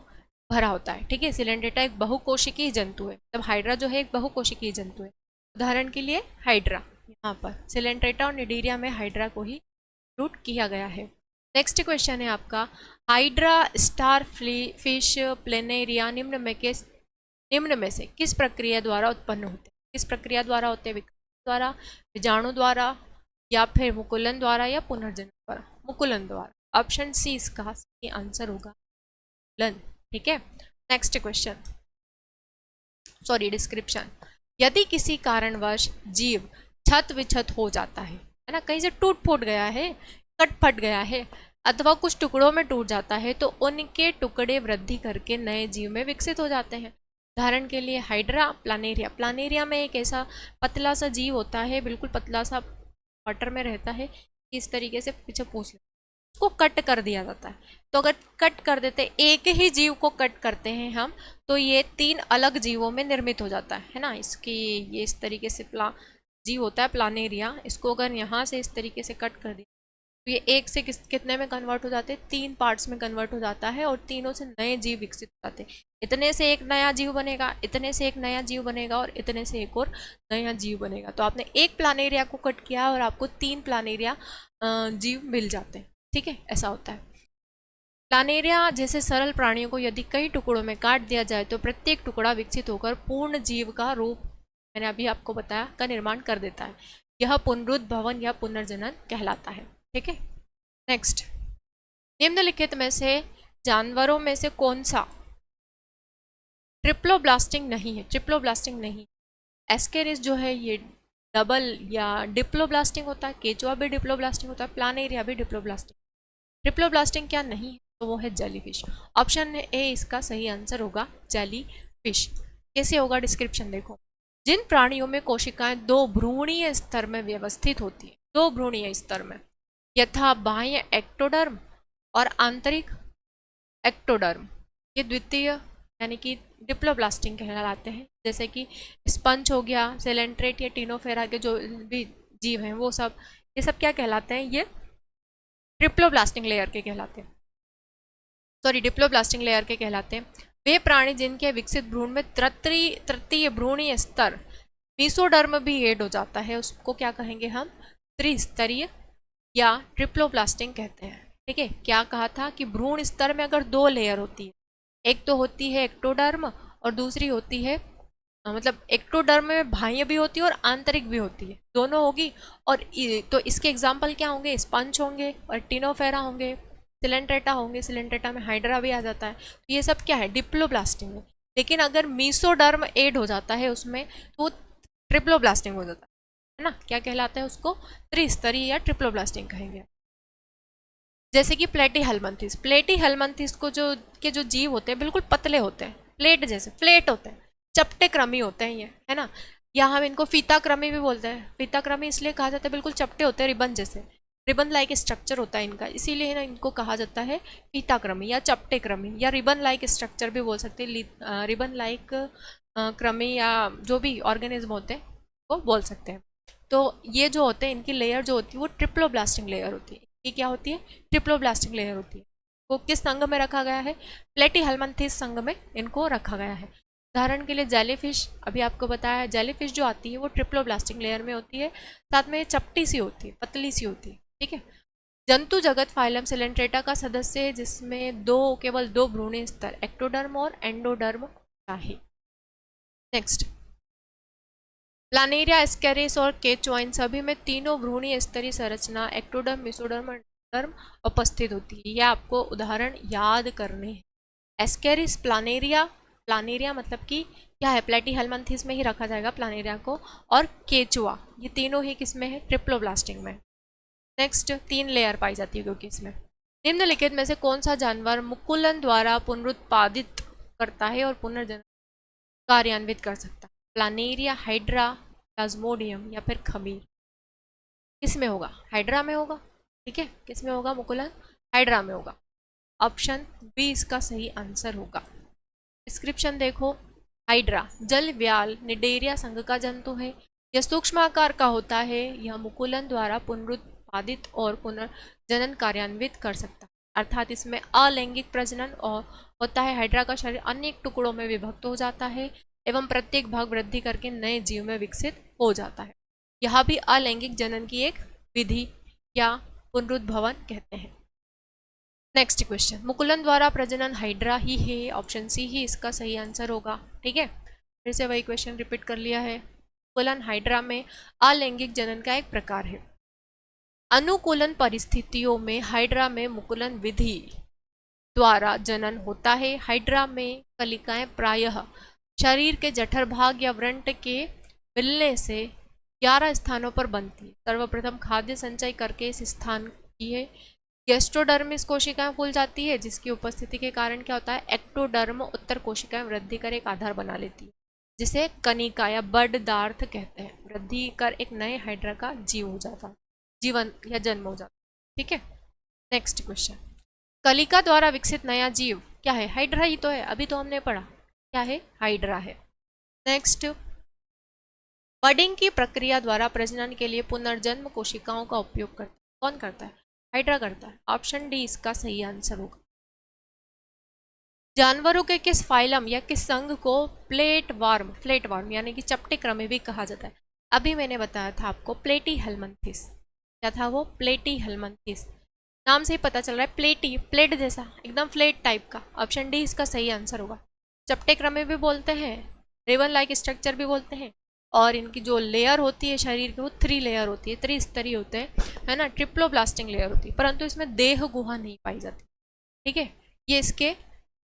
भरा होता है। ठीक है, सिलेंट्रेटा एक बहुकोशिकीय जंतु है, तब हाइड्रा जो है एक बहुकोशिकीय जंतु है। उदाहरण के लिए हाइड्रा, यहाँ पर सिलेंट्रेटा और निडीरिया में हाइड्रा को ही रूट किया गया है। नेक्स्ट क्वेश्चन है आपका, हाइड्रा स्टार फिश प्लेनेरिया निम्न में से किस प्रक्रिया द्वारा उत्पन्न होते हैं? किस प्रक्रिया द्वारा होते हैं? विकास द्वारा, विजाणु द्वारा, या फिर मुकुलन द्वारा, या पुनर्जनन द्वारा? मुकुलन द्वारा। ऑप्शन सी इसका सही आंसर होगा, मुकुलन। ठीक है, नेक्स्ट क्वेश्चन, सॉरी डिस्क्रिप्शन, यदि किसी कारणवश जीव छत विछत हो जाता है ना, कहीं से टूट फूट गया है, कट फट गया है, अथवा कुछ टुकड़ों में टूट जाता है, तो उनके टुकड़े वृद्धि करके नए जीव में विकसित हो जाते हैं। उदाहरण के लिए हाइड्रा, प्लानेरिया। प्लानेरिया में एक ऐसा पतला सा जीव होता है, बिल्कुल पतला सा, वाटर में रहता है, इस तरीके से पीछे पूछ ले, उसको कट कर दिया जाता है। तो अगर कट कर देते, एक ही जीव को कट करते हैं हम, तो ये 3 अलग जीवों में निर्मित हो जाता है ना। इसकी ये इस तरीके से जीव होता है प्लानेरिया, इसको अगर यहाँ से इस तरीके से कट कर दिया तो ये एक से कितने में कन्वर्ट हो जाते हैं? 3 पार्ट्स में कन्वर्ट हो जाता है, और तीनों से नए जीव विकसित हो जाते हैं। इतने से एक नया जीव बनेगा, इतने से एक नया जीव बनेगा, और इतने से एक और नया जीव बनेगा। तो आपने एक प्लानेरिया को कट किया और आपको 3 प्लानेरिया जीव मिल जाते हैं। ठीक है, ऐसा होता है। प्लानेरिया जैसे सरल प्राणियों को यदि कई टुकड़ों में काट दिया जाए तो प्रत्येक टुकड़ा विकसित होकर पूर्ण जीव का रूप, मैंने अभी आपको बताया, का निर्माण कर देता है। यह पुनरुद्भवन या पुनर्जनन कहलाता है। ठीक है, नेक्स्ट, निम्नलिखित में से जानवरों में से कौन सा ट्रिप्लोब्लास्टिंग नहीं है? ट्रिप्लोब्लास्टिंग नहीं, एस्केरिस जो है ये डबल या डिप्लोब्लास्टिंग होता है, केचुआ भी डिप्लोब्लास्टिंग होता है, प्लानेरिया भी डिप्लोब्लास्टिंग। ट्रिप्लोब्लास्टिंग क्या नहीं है? तो वो है जेलीफिश। ऑप्शन ए इसका सही आंसर होगा, जेलीफिश। कैसे होगा? डिस्क्रिप्शन देखो, जिन प्राणियों में कोशिकाएं 2 भ्रूणीय स्तर में व्यवस्थित होती है, 2 भ्रूणीय स्तर में, यथा बाह्य एक्टोडर्म और आंतरिक एक्टोडर्म, ये द्वितीय यानी कि डिप्लोब्लास्टिंग कहलाते हैं। जैसे कि स्पंज हो गया, सेलेंट्रेट या टीनोफेरा के जो भी जीव हैं वो सब, ये सब क्या कहलाते हैं? ये ट्रिप्लोब्लास्टिंग लेयर के कहलाते हैं, सॉरी डिप्लोब्लास्टिंग लेयर के कहलाते हैं। वे प्राणी जिनके विकसित भ्रूण में तृतीय भ्रूणीय स्तर मीसोडर्म भी ऐड हो जाता है, उसको क्या कहेंगे हम? त्रिस्तरीय या ट्रिप्लोब्लास्टिंग कहते हैं। ठीक है, क्या कहा था कि भ्रूण स्तर में अगर 2 लेयर होती है, एक तो होती है एक्टोडर्म और दूसरी होती है मतलब एक्टोडर्म में बाह्य भी होती है और आंतरिक भी होती है, दोनों होगी। और तो इसके एग्जाम्पल क्या होंगे? स्पंज होंगे और टिनोफेरा होंगे, सिलेंट्रेटा होंगे, सिलेंट्रेटा में हाइड्रा भी आ जाता है। तो ये सब क्या है? डिप्लोब्लास्टिंग है। लेकिन अगर मीसोडर्म ऐड हो जाता है उसमें तो ट्रिप्लोब्लास्टिंग हो जाता है ना। क्या कहलाता है उसको? त्रिस्तरीय या ट्रिप्लोब्लास्टिंग कहेंगे। जैसे कि प्लेटीहेल्मिन्थेस, प्लेटीहेल्मिन्थेस को जो जीव होते हैं बिल्कुल पतले होते हैं, प्लेट जैसे, फ्लेट होते हैं, चपटे क्रमी होते हैं ये, है ना। या हम इनको फीता क्रमी भी बोलते हैं। फीता क्रमी इसलिए कहा जाता है, बिल्कुल चपटे होते हैं, रिबन जैसे, रिबन लाइक स्ट्रक्चर होता है इनका, इसीलिए ना इनको कहा जाता है फीता क्रमी या चपटे क्रमी, या रिबन लाइक स्ट्रक्चर भी बोल सकते हैं, रिबन लाइक क्रमी, या जो भी ऑर्गेनिज्म होते हैं वो बोल सकते हैं। तो ये जो होते हैं, इनकी लेयर जो होती है वो ट्रिप्लोब्लास्टिंग लेयर होती है। ये क्या होती है? ट्रिप्लोब्लास्टिक लेयर होती है। वो किस संघ में रखा गया है? प्लेटीहेल्मिन्थेस संघ में इनको रखा गया है। उदाहरण के लिए जेलीफिश, अभी आपको बताया, जेलीफिश जो आती है वो ट्रिप्लोब्लास्टिक लेयर में होती है, साथ में चपटी सी होती है, पतली सी होती है। ठीक है, जंतु जगत फाइलम सिलेंट्रेटा का सदस्य है, जिसमें केवल 2 भ्रूणीय स्तर एक्टोडर्म और एंडोडर्म होता है। नेक्स्ट, प्लानेरिया, एस्केरिस और केचुआ, इन सभी में तीनों भ्रूणीय स्तरीय संरचना एक्टोडर्म, मेसोडर्म और एंडोडर्म उपस्थित होती है। यह आपको उदाहरण याद करने हैं। एस्केरिस, प्लानेरिया, प्लानेरिया मतलब कि क्या है, प्लेटीहेल्मिन्थेस में ही रखा जाएगा प्लानेरिया को, और केचुआ, ये तीनों ही किसमें है, ट्रिप्लोब्लास्टिक में। नेक्स्ट 3 लेयर पाई जाती है क्योंकि इसमें। निम्नलिखित में से कौन सा जानवर मुकुलन द्वारा पुनरुत्पादित करता है और पुनर्जनन कार्यान्वित कर सकता है, प्लानेरिया, हाइड्रा, प्लाज्मोडियम या फिर खमीर? किस में होगा, हाइड्रा में होगा, ठीक है, किस में होगा मुकुलन, हाइड्रा में होगा। ऑप्शन बी इसका सही आंसर होगा। डिस्क्रिप्शन देखो, हाइड्रा जल व्याल निडेरिया संघ का जंतु है, यह सूक्ष्म आकार का होता है, यह मुकुलन द्वारा पुनरुत्पादित और पुनर्जनन कार्यान्वित कर सकता है, अर्थात इसमें अलैंगिक प्रजनन और होता है। हाइड्रा का शरीर अनेक टुकड़ों में विभक्त हो जाता है एवं प्रत्येक भाग वृद्धि करके नए जीव में विकसित हो जाता है। यह भी अलैंगिक जनन की एक विधि या पुनरुद्भवन कहते हैं। नेक्स्ट क्वेश्चन, मुकुलन द्वारा प्रजनन हाइड्रा ही है, ऑप्शन सी ही इसका सही आंसर होगा। ठीक है, फिर से वही क्वेश्चन रिपीट कर लिया है। मुकुलन हाइड्रा में अलैंगिक जनन का एक प्रकार है। अनुकूलन परिस्थितियों में हाइड्रा में मुकुलन विधि द्वारा जनन होता है। हाइड्रा में कलिकाएं प्रायः शरीर के जठर भाग या व्रंट के मिलने से 11 स्थानों पर बनती है। सर्वप्रथम खाद्य संचय करके इस स्थान की है गैस्ट्रोडर्मिस कोशिकाएं फूल जाती है, जिसकी उपस्थिति के कारण क्या होता है, एक्टोडर्म उत्तर कोशिकाएं वृद्धि कर एक आधार बना लेती है, जिसे कनिका या बडदार्थ कहते हैं। वृद्धि कर एक नए हाइड्रा का जीव हो जाता, जीवन या जन्म हो जाता। ठीक है, नेक्स्ट क्वेश्चन, कलिका द्वारा विकसित नया जीव क्या है, हाइड्रा ही तो है, अभी तो हमने पढ़ा, क्या है, हाइड्रा है। नेक्स्ट, बडिंग की प्रक्रिया द्वारा प्रजनन के लिए पुनर्जन्म कोशिकाओं का उपयोग करता है, कौन करता है, हाइड्रा करता है। ऑप्शन डी इसका सही आंसर होगा। जानवरों के किस फाइलम या किस संघ को प्लेटवर्म यानी कि चपटे क्रमी भी कहा जाता है? अभी मैंने बताया था आपको, प्लेटीहेल्मिन्थेस, क्या था वो, प्लेटीहेल्मिन्थेस, नाम से ही पता चल रहा है, प्लेट जैसा एकदम फ्लैट टाइप का। ऑप्शन डी इसका सही आंसर होगा। चपटे क्रमी भी बोलते हैं, रिबन लाइक स्ट्रक्चर भी बोलते हैं, और इनकी जो लेयर होती है शरीर की वो 3 लेयर होती है, त्रिस्तरीय होते हैं, है ना, ट्रिप्लोब्लास्टिक लेयर होती है, परंतु इसमें देह गुहा नहीं पाई जाती। ठीक है, ये इसके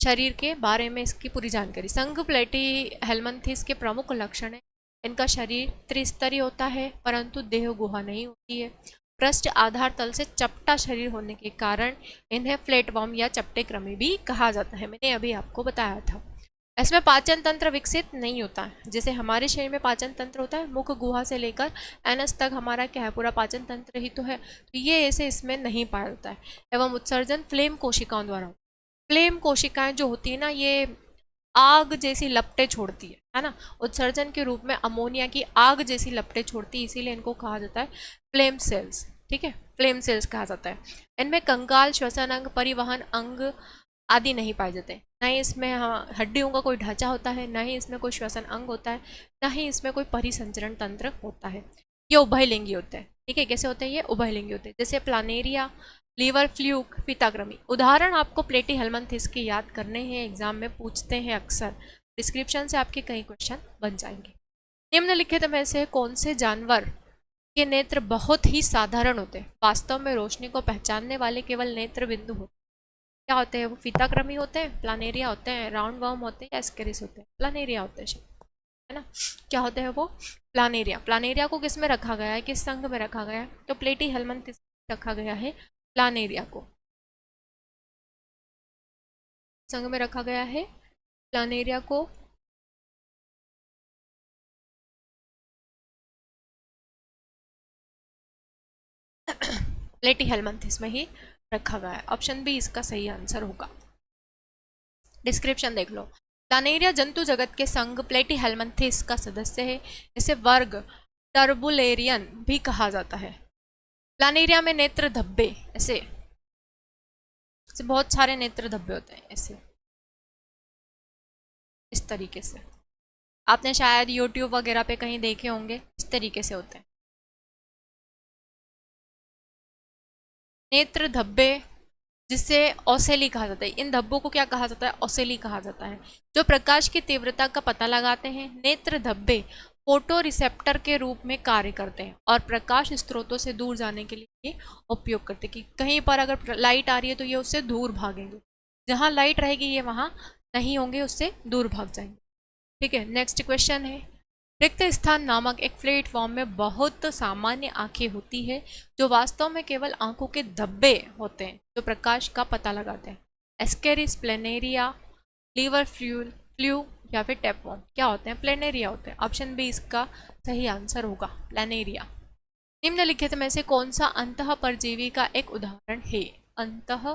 शरीर के बारे में इसकी पूरी जानकारी। संघ प्लेटीहेल्मिन्थेस के प्रमुख लक्षण है, इनका शरीर त्रिस्तरीय होता है परंतु देह गुहा नहीं होती है। पृष्ठ आधार तल से चपटा शरीर होने के कारण इन्हें फ्लैटवर्म या चपटे क्रमी भी कहा जाता है, मैंने अभी आपको बताया था। इसमें पाचन तंत्र विकसित नहीं होता है, जैसे हमारे शरीर में पाचन तंत्र होता है, मुख गुहा से लेकर एनस तक हमारा क्या है, पूरा पाचन तंत्र ही तो है, तो ये ऐसे इसमें नहीं पाया जाता है। एवं उत्सर्जन फ्लेम कोशिकाओं द्वारा, फ्लेम कोशिकाएं जो होती है ना, ये आग जैसी लपटें छोड़ती है ना, उत्सर्जन के रूप में अमोनिया की आग जैसी लपटें छोड़ती है, इसीलिए इनको कहा जाता है फ्लेम सेल्स। ठीक है, फ्लेम सेल्स कहा जाता है। इनमें कंकाल, श्वसन अंग, परिवहन अंग आदि नहीं पाए जाते, ना ही इसमें हड्डियों का कोई ढांचा होता है, ना ही इसमें कोई श्वसन अंग होता है, ना ही इसमें कोई परिसंचरण तंत्र होता है। ये उभयलिंगी होते हैं। ठीक है, कैसे होते हैं ये, उभयलिंगी होते हैं, जैसे प्लानेरिया, लीवर फ्लूक, पिताक्रमी। उदाहरण आपको प्लेटीहेल्मिन्थेस के याद करने हैं, एग्जाम में पूछते हैं अक्सर, डिस्क्रिप्शन से आपके कई क्वेश्चन बन जाएंगे। निम्नलिखित में से कौन से जानवर के नेत्र बहुत ही साधारण होते हैं, वास्तव में रोशनी को पहचानने वाले केवल नेत्र बिंदु होते हैं? क्या होते हैं वो, पिताक्रमी होते हैं, प्लानेरिया होते हैं, राउंड वर्म होते हैं, या एस्केरिस होते हैं? प्लानेरिया होते हैं, है ना। क्या होते हैं वो, प्लानेरिया। प्लानेरिया को किस में रखा गया है, किस संघ में रखा गया है, तो प्लेटीहेल्मिन्थेस रखा गया है प्लानेरिया को, संघ में रखा गया है प्लानेरिया को प्लेटीहेल्मिन्थेस में ही रखा गया है। ऑप्शन बी इसका सही आंसर होगा। डिस्क्रिप्शन देख लो, प्लानेरिया जंतु जगत के संघ प्लेटीहेल्मिन्थेस का सदस्य है, इसे वर्ग टर्बुलेरियन भी कहा जाता है। प्लानेरिया में नेत्र धब्बे, ऐसे बहुत सारे नेत्र धब्बे होते हैं, ऐसे इस तरीके से, आपने शायद YouTube वगैरह पे कहीं देखे होंगे, इस तरीके से होते हैं नेत्र धब्बे, जिसे ओसेली कहा जाता है। इन धब्बों को क्या कहा जाता है, ओसेली कहा जाता है, जो प्रकाश की तीव्रता का पता लगाते हैं। नेत्र धब्बे फोटो रिसेप्टर के रूप में कार्य करते हैं और प्रकाश स्रोतों से दूर जाने के लिए ये उपयोग करते हैं, कि कहीं पर अगर लाइट आ रही है तो ये उससे दूर भागेंगे, जहाँ लाइट रहेगी ये वहाँ नहीं होंगे, उससे दूर भाग जाएंगे। ठीक है, नेक्स्ट क्वेश्चन है, रिक्त स्थान नामक एक प्लेटफॉर्म में बहुत सामान्य आंखें होती है जो वास्तव में केवल आंखों के धब्बे होते हैं जो प्रकाश का पता लगाते हैं। Ascaris, planaria, liver fluke fluke या फिर टेपवर्म क्या होते हैं? प्लेनेरिया होते हैं। ऑप्शन बी इसका सही आंसर होगा, प्लेनेरिया। निम्नलिखित में से कौन सा अंतः परजीवी का एक उदाहरण है? अंतः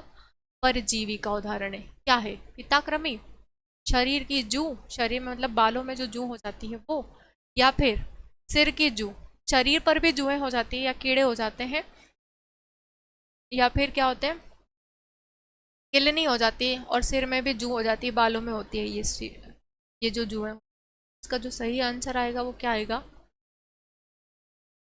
परजीवी का उदाहरण है क्या है? पिताक्रमी, शरीर की जूं, शरीर में मतलब बालों में जो जूं हो जाती है वो, या फिर सिर की जूं, शरीर पर भी जुएं हो जाती है या कीड़े हो जाते हैं, या फिर क्या होते हैं, किलनी हो जाती है और सिर में भी जूं हो जाती है, बालों में होती है ये जो जुएं। इसका जो सही आंसर आएगा वो क्या आएगा?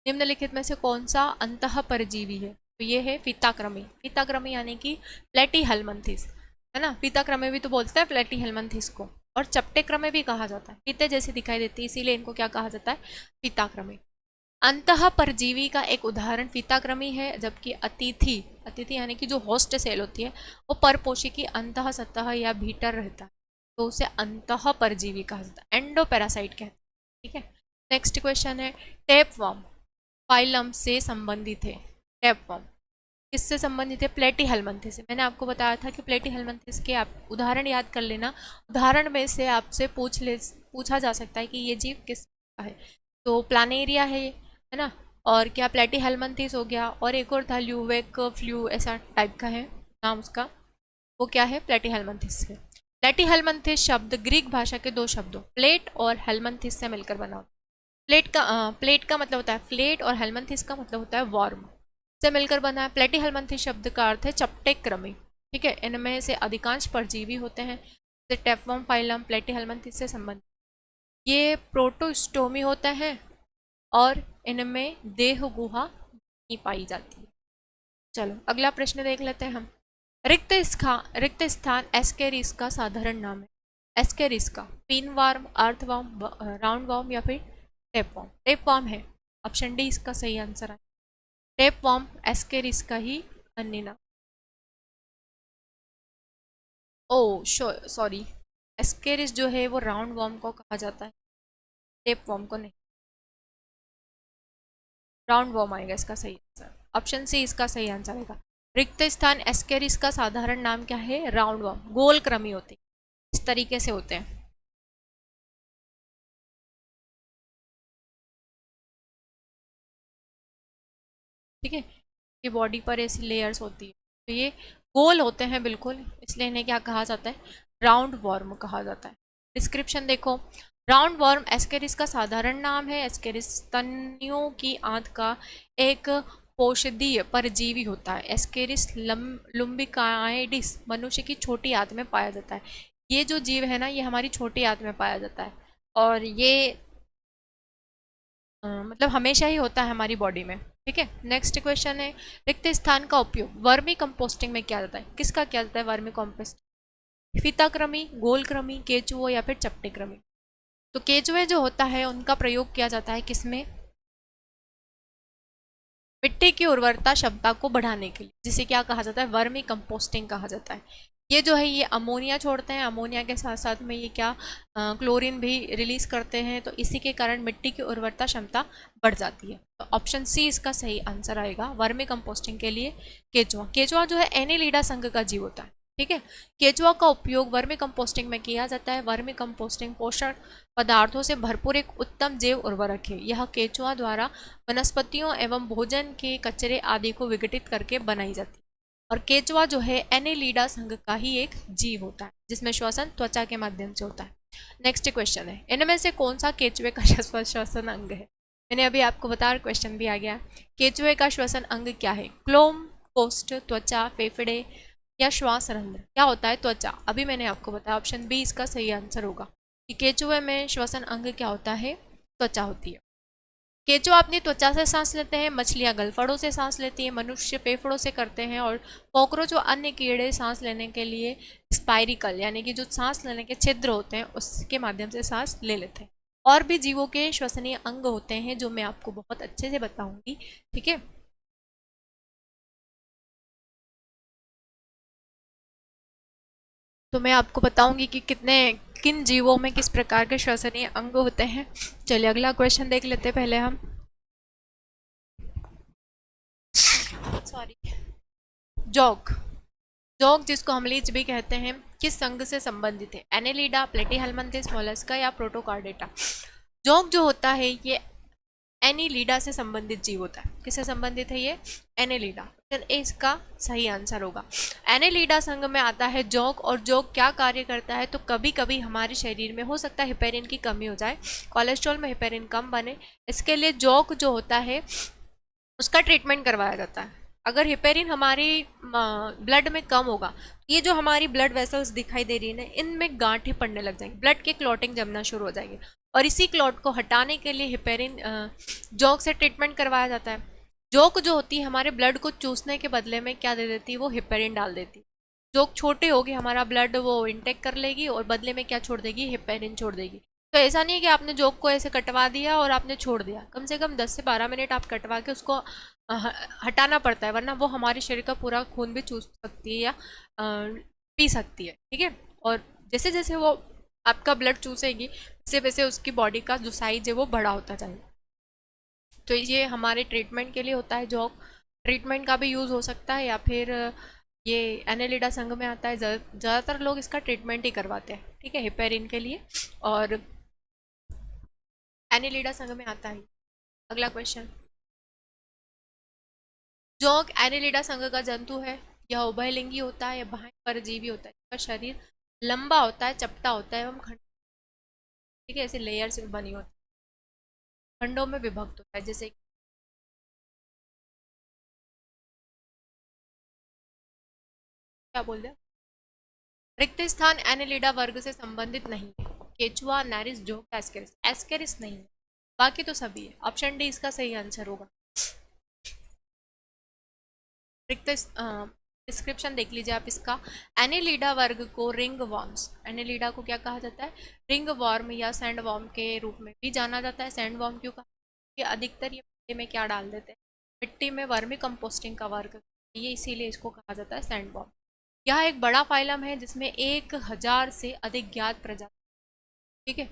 निम्नलिखित में से कौन सा अंतः परजीवी है? तो ये है फीताक्रमी। फीताक्रमी यानी कि प्लेटीहेल्मिन्थेस, है ना। फीताक्रमी भी तो बोलते हैं प्लेटीहेल्मिन्थेस को, और चपटेक्रमी भी कहा जाता है, फीते जैसी दिखाई देती है इसीलिए इनको क्या कहा जाता है? फीताक्रमी। अंतः परजीवी का एक उदाहरण फीताक्रमी है, जबकि अतिथि, अतिथि यानी कि जो होस्ट सेल होती है वो परपोषी की अंतः सतह या भीतर रहता है, तो उसे अंतः परजीवी कहा जाता है, एंडोपैरासाइट कहते हैं। ठीक है, नेक्स्ट क्वेश्चन है, टेपवर्म फाइलम से संबंधित है। टेपवर्म किससे संबंधित है? प्लेटीहेल्मिन्थेस से। मैंने आपको बताया था कि प्लेटीहेल्मिन्थेस के आप उदाहरण याद कर लेना, उदाहरण में से आपसे पूछा जा सकता है कि ये जीव किस का है। तो प्लानेरिया है ना, और क्या प्लेटीहेल्मिन्थेस हो गया, और एक और था ल्यूवेक फ्लू, ऐसा टाइप का है नाम उसका, वो क्या है? प्लेटीहेल्मिन्थेस है। प्लेटीहेल्मिन्थेस शब्द ग्रीक भाषा के दो शब्दों प्लेट और हेल्मिन्थेस से मिलकर बना होता है। प्लेट का मतलब होता है फ्लेट, और हेल्मिन्थेस का मतलब होता है वॉर्म, से मिलकर बना है। प्लेटीहेल्मिन्थेस शब्द का अर्थ है चपटेक्रमी। ठीक है, इनमें से अधिकांश परजीवी होते हैं, जैसे टेपवर्म फाइलम प्लेटीहेल्मिन्थेस से संबंधित। ये प्रोटोस्टोमी होता है और इनमें देह गुहा नहीं पाई जाती है। चलो अगला प्रश्न देख लेते हैं हम। रिक्त स्थान एस्केरिस का साधारण नाम है। एस्केरिस का पिनवर्म, अर्थवर्म, राउंडवर्म या फिर टेपवर्म? टेपवर्म है, ऑप्शन डी इसका सही आंसर है। टेपवर्म एस्केरिस का ही अन्य नाम। ओ सॉरी, एस्केरिस जो है वो राउंड वर्म को कहा जाता है, टेपवर्म को नहीं। राउंड वर्म आएगा इसका सही आंसर, ऑप्शन सी इसका सही आंसर आएगा। रिक्त स्थान एस्केरिस का साधारण नाम क्या है? राउंड वर्म, गोल क्रमी होते हैं, इस तरीके से होते हैं। ठीक है, ये बॉडी पर ऐसी लेयर्स होती है, तो ये गोल होते हैं बिल्कुल, इसलिए इन्हें क्या कहा जाता है? राउंड वॉर्म कहा जाता है। डिस्क्रिप्शन देखो, राउंड वॉर्म एस्केरिस का साधारण नाम है। एस्केरिस स्तनियों की आंत का एक पोषदीय परजीवी होता है। एस्केरिस लुम्बिकाइडिस मनुष्य की छोटी आंत में पाया जाता है। ये जो जीव है ना, ये हमारी छोटी आंत में पाया जाता है, और ये मतलब हमेशा ही होता है हमारी बॉडी में। ठीक है, नेक्स्ट क्वेश्चन है, रिक्त स्थान का उपयोग वर्मी कंपोस्टिंग में किया जाता है। किसका किया जाता है वर्मी कंपोस्ट? फीताक्रमी, गोलक्रमी, केचुओ या फिर चपटेक्रमी? तो केचुए जो होता है उनका प्रयोग किया जाता है किसमें? मिट्टी की उर्वरता क्षमता को बढ़ाने के लिए, जिसे क्या कहा जाता है? वर्मी कंपोस्टिंग कहा जाता है। ये जो है ये अमोनिया छोड़ते हैं, अमोनिया के साथ साथ में ये क्या क्लोरीन भी रिलीज करते हैं, तो इसी के कारण मिट्टी की उर्वरता क्षमता बढ़ जाती है। तो ऑप्शन सी इसका सही आंसर आएगा वर्मी कंपोस्टिंग के लिए, केचुआ। केचुआ जो है एनीलिडा संघ का जीव होता है। ठीक है, केचुआ का उपयोग वर्मी कंपोस्टिंग में किया जाता है। वर्मी कंपोस्टिंग पोषण पदार्थों से भरपूर एक उत्तम जैव उर्वरक है। यह केचुआ द्वारा वनस्पतियों एवं भोजन के कचरे आदि को विघटित करके बनाई जाती है। और केचुआ जो है एनेलिडा संघ का ही एक जीव होता है, जिसमें श्वसन त्वचा के माध्यम से होता है। नेक्स्ट क्वेश्चन है, इनमें से कौन सा केचुए का श्वसन अंग है? मैंने अभी आपको बताया, क्वेश्चन भी आ गया। केचुए का श्वसन अंग क्या है? क्लोम, कोष्ठ, त्वचा, फेफड़े या श्वास रंध्र? क्या होता है? त्वचा। अभी मैंने आपको बताया, ऑप्शन बी इसका सही आंसर होगा कि केचुए में श्वसन अंग क्या होता है? त्वचा होती है। केचुआ अपनी त्वचा से सांस लेते हैं, मछलियां गलफड़ों से सांस लेती हैं, मनुष्य फेफड़ों से करते हैं, और कॉकरोच और अन्य कीड़े सांस लेने के लिए स्पाइरिकल यानी कि जो सांस लेने के छिद्र होते हैं उसके माध्यम से सांस ले लेते हैं। और भी जीवों के श्वसनीय अंग होते हैं जो मैं आपको बहुत अच्छे से बताऊंगी। ठीक है, तो मैं आपको बताऊंगी कि कितने किन जीवों में किस प्रकार के श्वसनीय अंग होते हैं। चलिए अगला क्वेश्चन देख लेते हैं पहले हम। Sorry, jog. जॉग जिसको हम लीच भी कहते हैं, किस संघ से संबंधित है? एनेलिडा, प्लेटीहेल्मिन्थस, मोलस्का या प्रोटोकार्डेटा। जॉग जो होता है ये एनीलिडा से संबंधित जीव होता है। किससे संबंधित है ये? एनेलिडा। फिर इसका सही आंसर होगा। एनेलिडा संघ में आता है जॉग। और जॉग क्या कार्य करता है? तो कभी कभी हमारे शरीर में हो सकता है हिपेरिन की कमी हो जाए, कोलेस्ट्रॉल में हिपेरिन कम बने, इसके लिए जॉग जो होता है उसका ट्रीटमेंट करवाया जाता है। अगर हिपेरिन हमारी ब्लड में कम होगा, ये जो हमारी ब्लड वेसल्स दिखाई दे रही है ना, इनमें गांठें पड़ने लग जाएंगी, ब्लड की क्लॉटिंग जमना शुरू हो जाएगी, और इसी क्लॉट को हटाने के लिए हिपेरिन जॉग से ट्रीटमेंट करवाया जाता है। जॉग जो होती है हमारे ब्लड को चूसने के बदले में क्या दे देती है? वो हिपेरिन डाल देती है। जॉग छोटे होगी, हमारा ब्लड वो इंटेक कर लेगी और बदले में क्या छोड़ देगी? हिपेरिन छोड़ देगी। तो ऐसा नहीं है कि आपने जॉग को ऐसे कटवा दिया और आपने छोड़ दिया, कम से कम 10 से 12 मिनट आप कटवा के उसको हटाना पड़ता है, वरना वो हमारे शरीर का पूरा खून भी चूस सकती है या पी सकती है। ठीक है, और जैसे जैसे वो आपका ब्लड चूसेगी वैसे वैसे उसकी बॉडी का जो साइज है वो बड़ा होता जाएगा। तो ये हमारे ट्रीटमेंट के लिए होता है जॉग। ट्रीटमेंट का भी यूज़ हो सकता है, या फिर ये एनेलिडा संघ में आता है। ज़्यादातर लोग इसका ट्रीटमेंट ही करवाते हैं, ठीक है, हिपेरिन के लिए, और एनेलिडा संघ में आता है। अगला क्वेश्चन, जॉग एनेलिडा संघ का जंतु है। यह उभयलिंगी होता है, बाह्य परजीवी होता है, इसका शरीर लंबा होता है, चपटा होता है एवं खंड, ठीक है, ऐसे लेयर से बनी होती है, खंडों में विभक्त होता है। जैसे क्या बोल दिया? रिक्त स्थान एनेलिडा वर्ग से संबंधित नहीं है। केचुआ, नैरिस, जोक, एस्केरिस। एस्केरिस नहीं है, बाकी तो सभी है। ऑप्शन डी इसका सही आंसर होगा। रिक्त डिस्क्रिप्शन देख लीजिए आप इसका। एनेलिडा वर्ग को रिंग वॉर्म्स, एनेलिडा को क्या कहा जाता है? रिंग वॉर्म या सैंड वॉर्म के रूप में भी जाना जाता है। सैंड वॉर्म क्यों कहा? कि अधिकतर ये मिट्टी में क्या डाल देते हैं? मिट्टी में वर्मी कंपोस्टिंग का वर्ग, ये इसीलिए इसको कहा जाता है सैंड वॉर्म। यह एक बड़ा फाइलम है जिसमें 1000 से अधिक ज्ञात प्रजाति, ठीक है,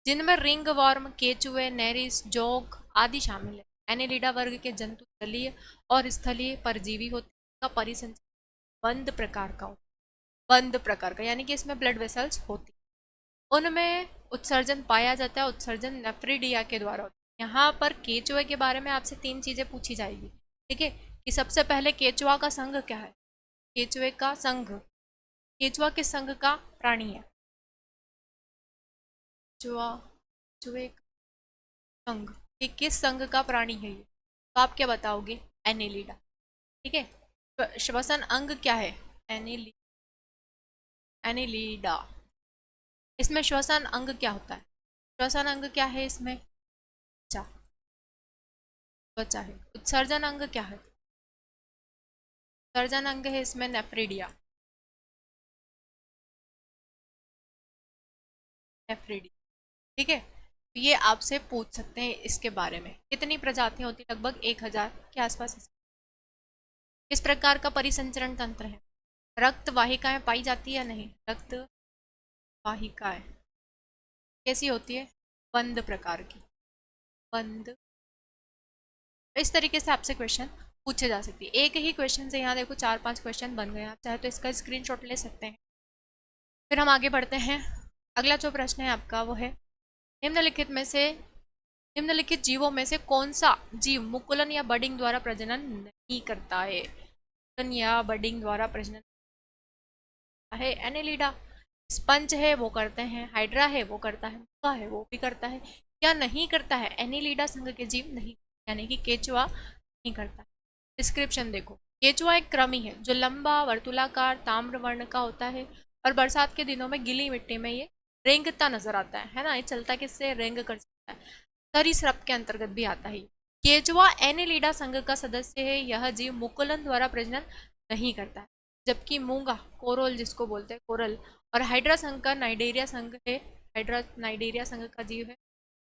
जिनमें रिंग वॉर्म, केचुए, नेरिस, जोग आदि शामिल है। एनेलिडा वर्ग के जंतु जलीय और स्थलीय परजीवी होते हैं। का परिसंचरण बंद प्रकार का होता है, बंद प्रकार का, यानी कि इसमें ब्लड वेसल्स होती है। उनमें उत्सर्जन पाया जाता है, उत्सर्जन नेफ्रिडिया के द्वारा होता है। यहाँ पर केचुए के बारे में आपसे 3 चीजें पूछी जाएगी, ठीक है, कि सबसे पहले केचुआ का संघ क्या है? केचुए का संघ, केचुआ किस संघ का प्राणी है? केचुआ, केचुए का संघ, ये किस संघ का प्राणी है? ये तो आप क्या बताओगे? एनेलिडा, ठीक है। श्वसन अंग क्या है? एनेलिडा, इसमें श्वसन अंग क्या होता है? श्वसन अंग क्या है इसमें? त्वचा, त्वचा है। उत्सर्जन अंग क्या है? उत्सर्जन अंग है इसमें नेफ्रिडिया, नेफ्रिडिया, ठीक है। तो ये आपसे पूछ सकते हैं इसके बारे में। कितनी प्रजातियां होती? लगभग 1000 के आसपास। किस प्रकार का परिसंचरण तंत्र है? रक्त वाहिकाएं पाई जाती है या नहीं? रक्त वाहिकाएं कैसी होती है? बंद प्रकार की, बंद। इस तरीके से आपसे क्वेश्चन पूछे जा सकती है। एक ही क्वेश्चन से यहाँ देखो 4-5 क्वेश्चन बन गए। आप चाहे तो इसका स्क्रीनशॉट ले सकते हैं। फिर हम आगे बढ़ते हैं। अगला जो प्रश्न है आपका वो है, निम्नलिखित में से, निम्नलिखित जीवों में से कौन सा जीव मुकुलन या बडिंग द्वारा प्रजनन नहीं करता है? मुकुलन या बडिंग द्वारा प्रजनन है। एनेलिडा, स्पंज है वो करते हैं, हाइड्रा है वो करता है, मुक्का है वो भी करता है। क्या नहीं करता है? एनेलिडा संघ के जीव नहीं, यानी कि केचुआ नहीं करता। डिस्क्रिप्शन देखो, केचुआ एक कृमि है जो लंबा, वर्तुलाकार, ताम्र वर्ण का होता है और बरसात के दिनों में गीली मिट्टी में ये रेंगता नजर आता है ना। ये चलता किससे? रेंग कर सकता है। सरीसृप के अंतर्गत भी आता है। केचुआ एनेलिडा संघ का सदस्य है। यह जीव मुकुलन द्वारा प्रजनन नहीं करता है। जबकि मूंगा, कोरोल जिसको बोलते हैं, कोरल, और हाइड्रा संघ का नाइडेरिया संघ है, हाइड्रा नाइडेरिया संघ का जीव है,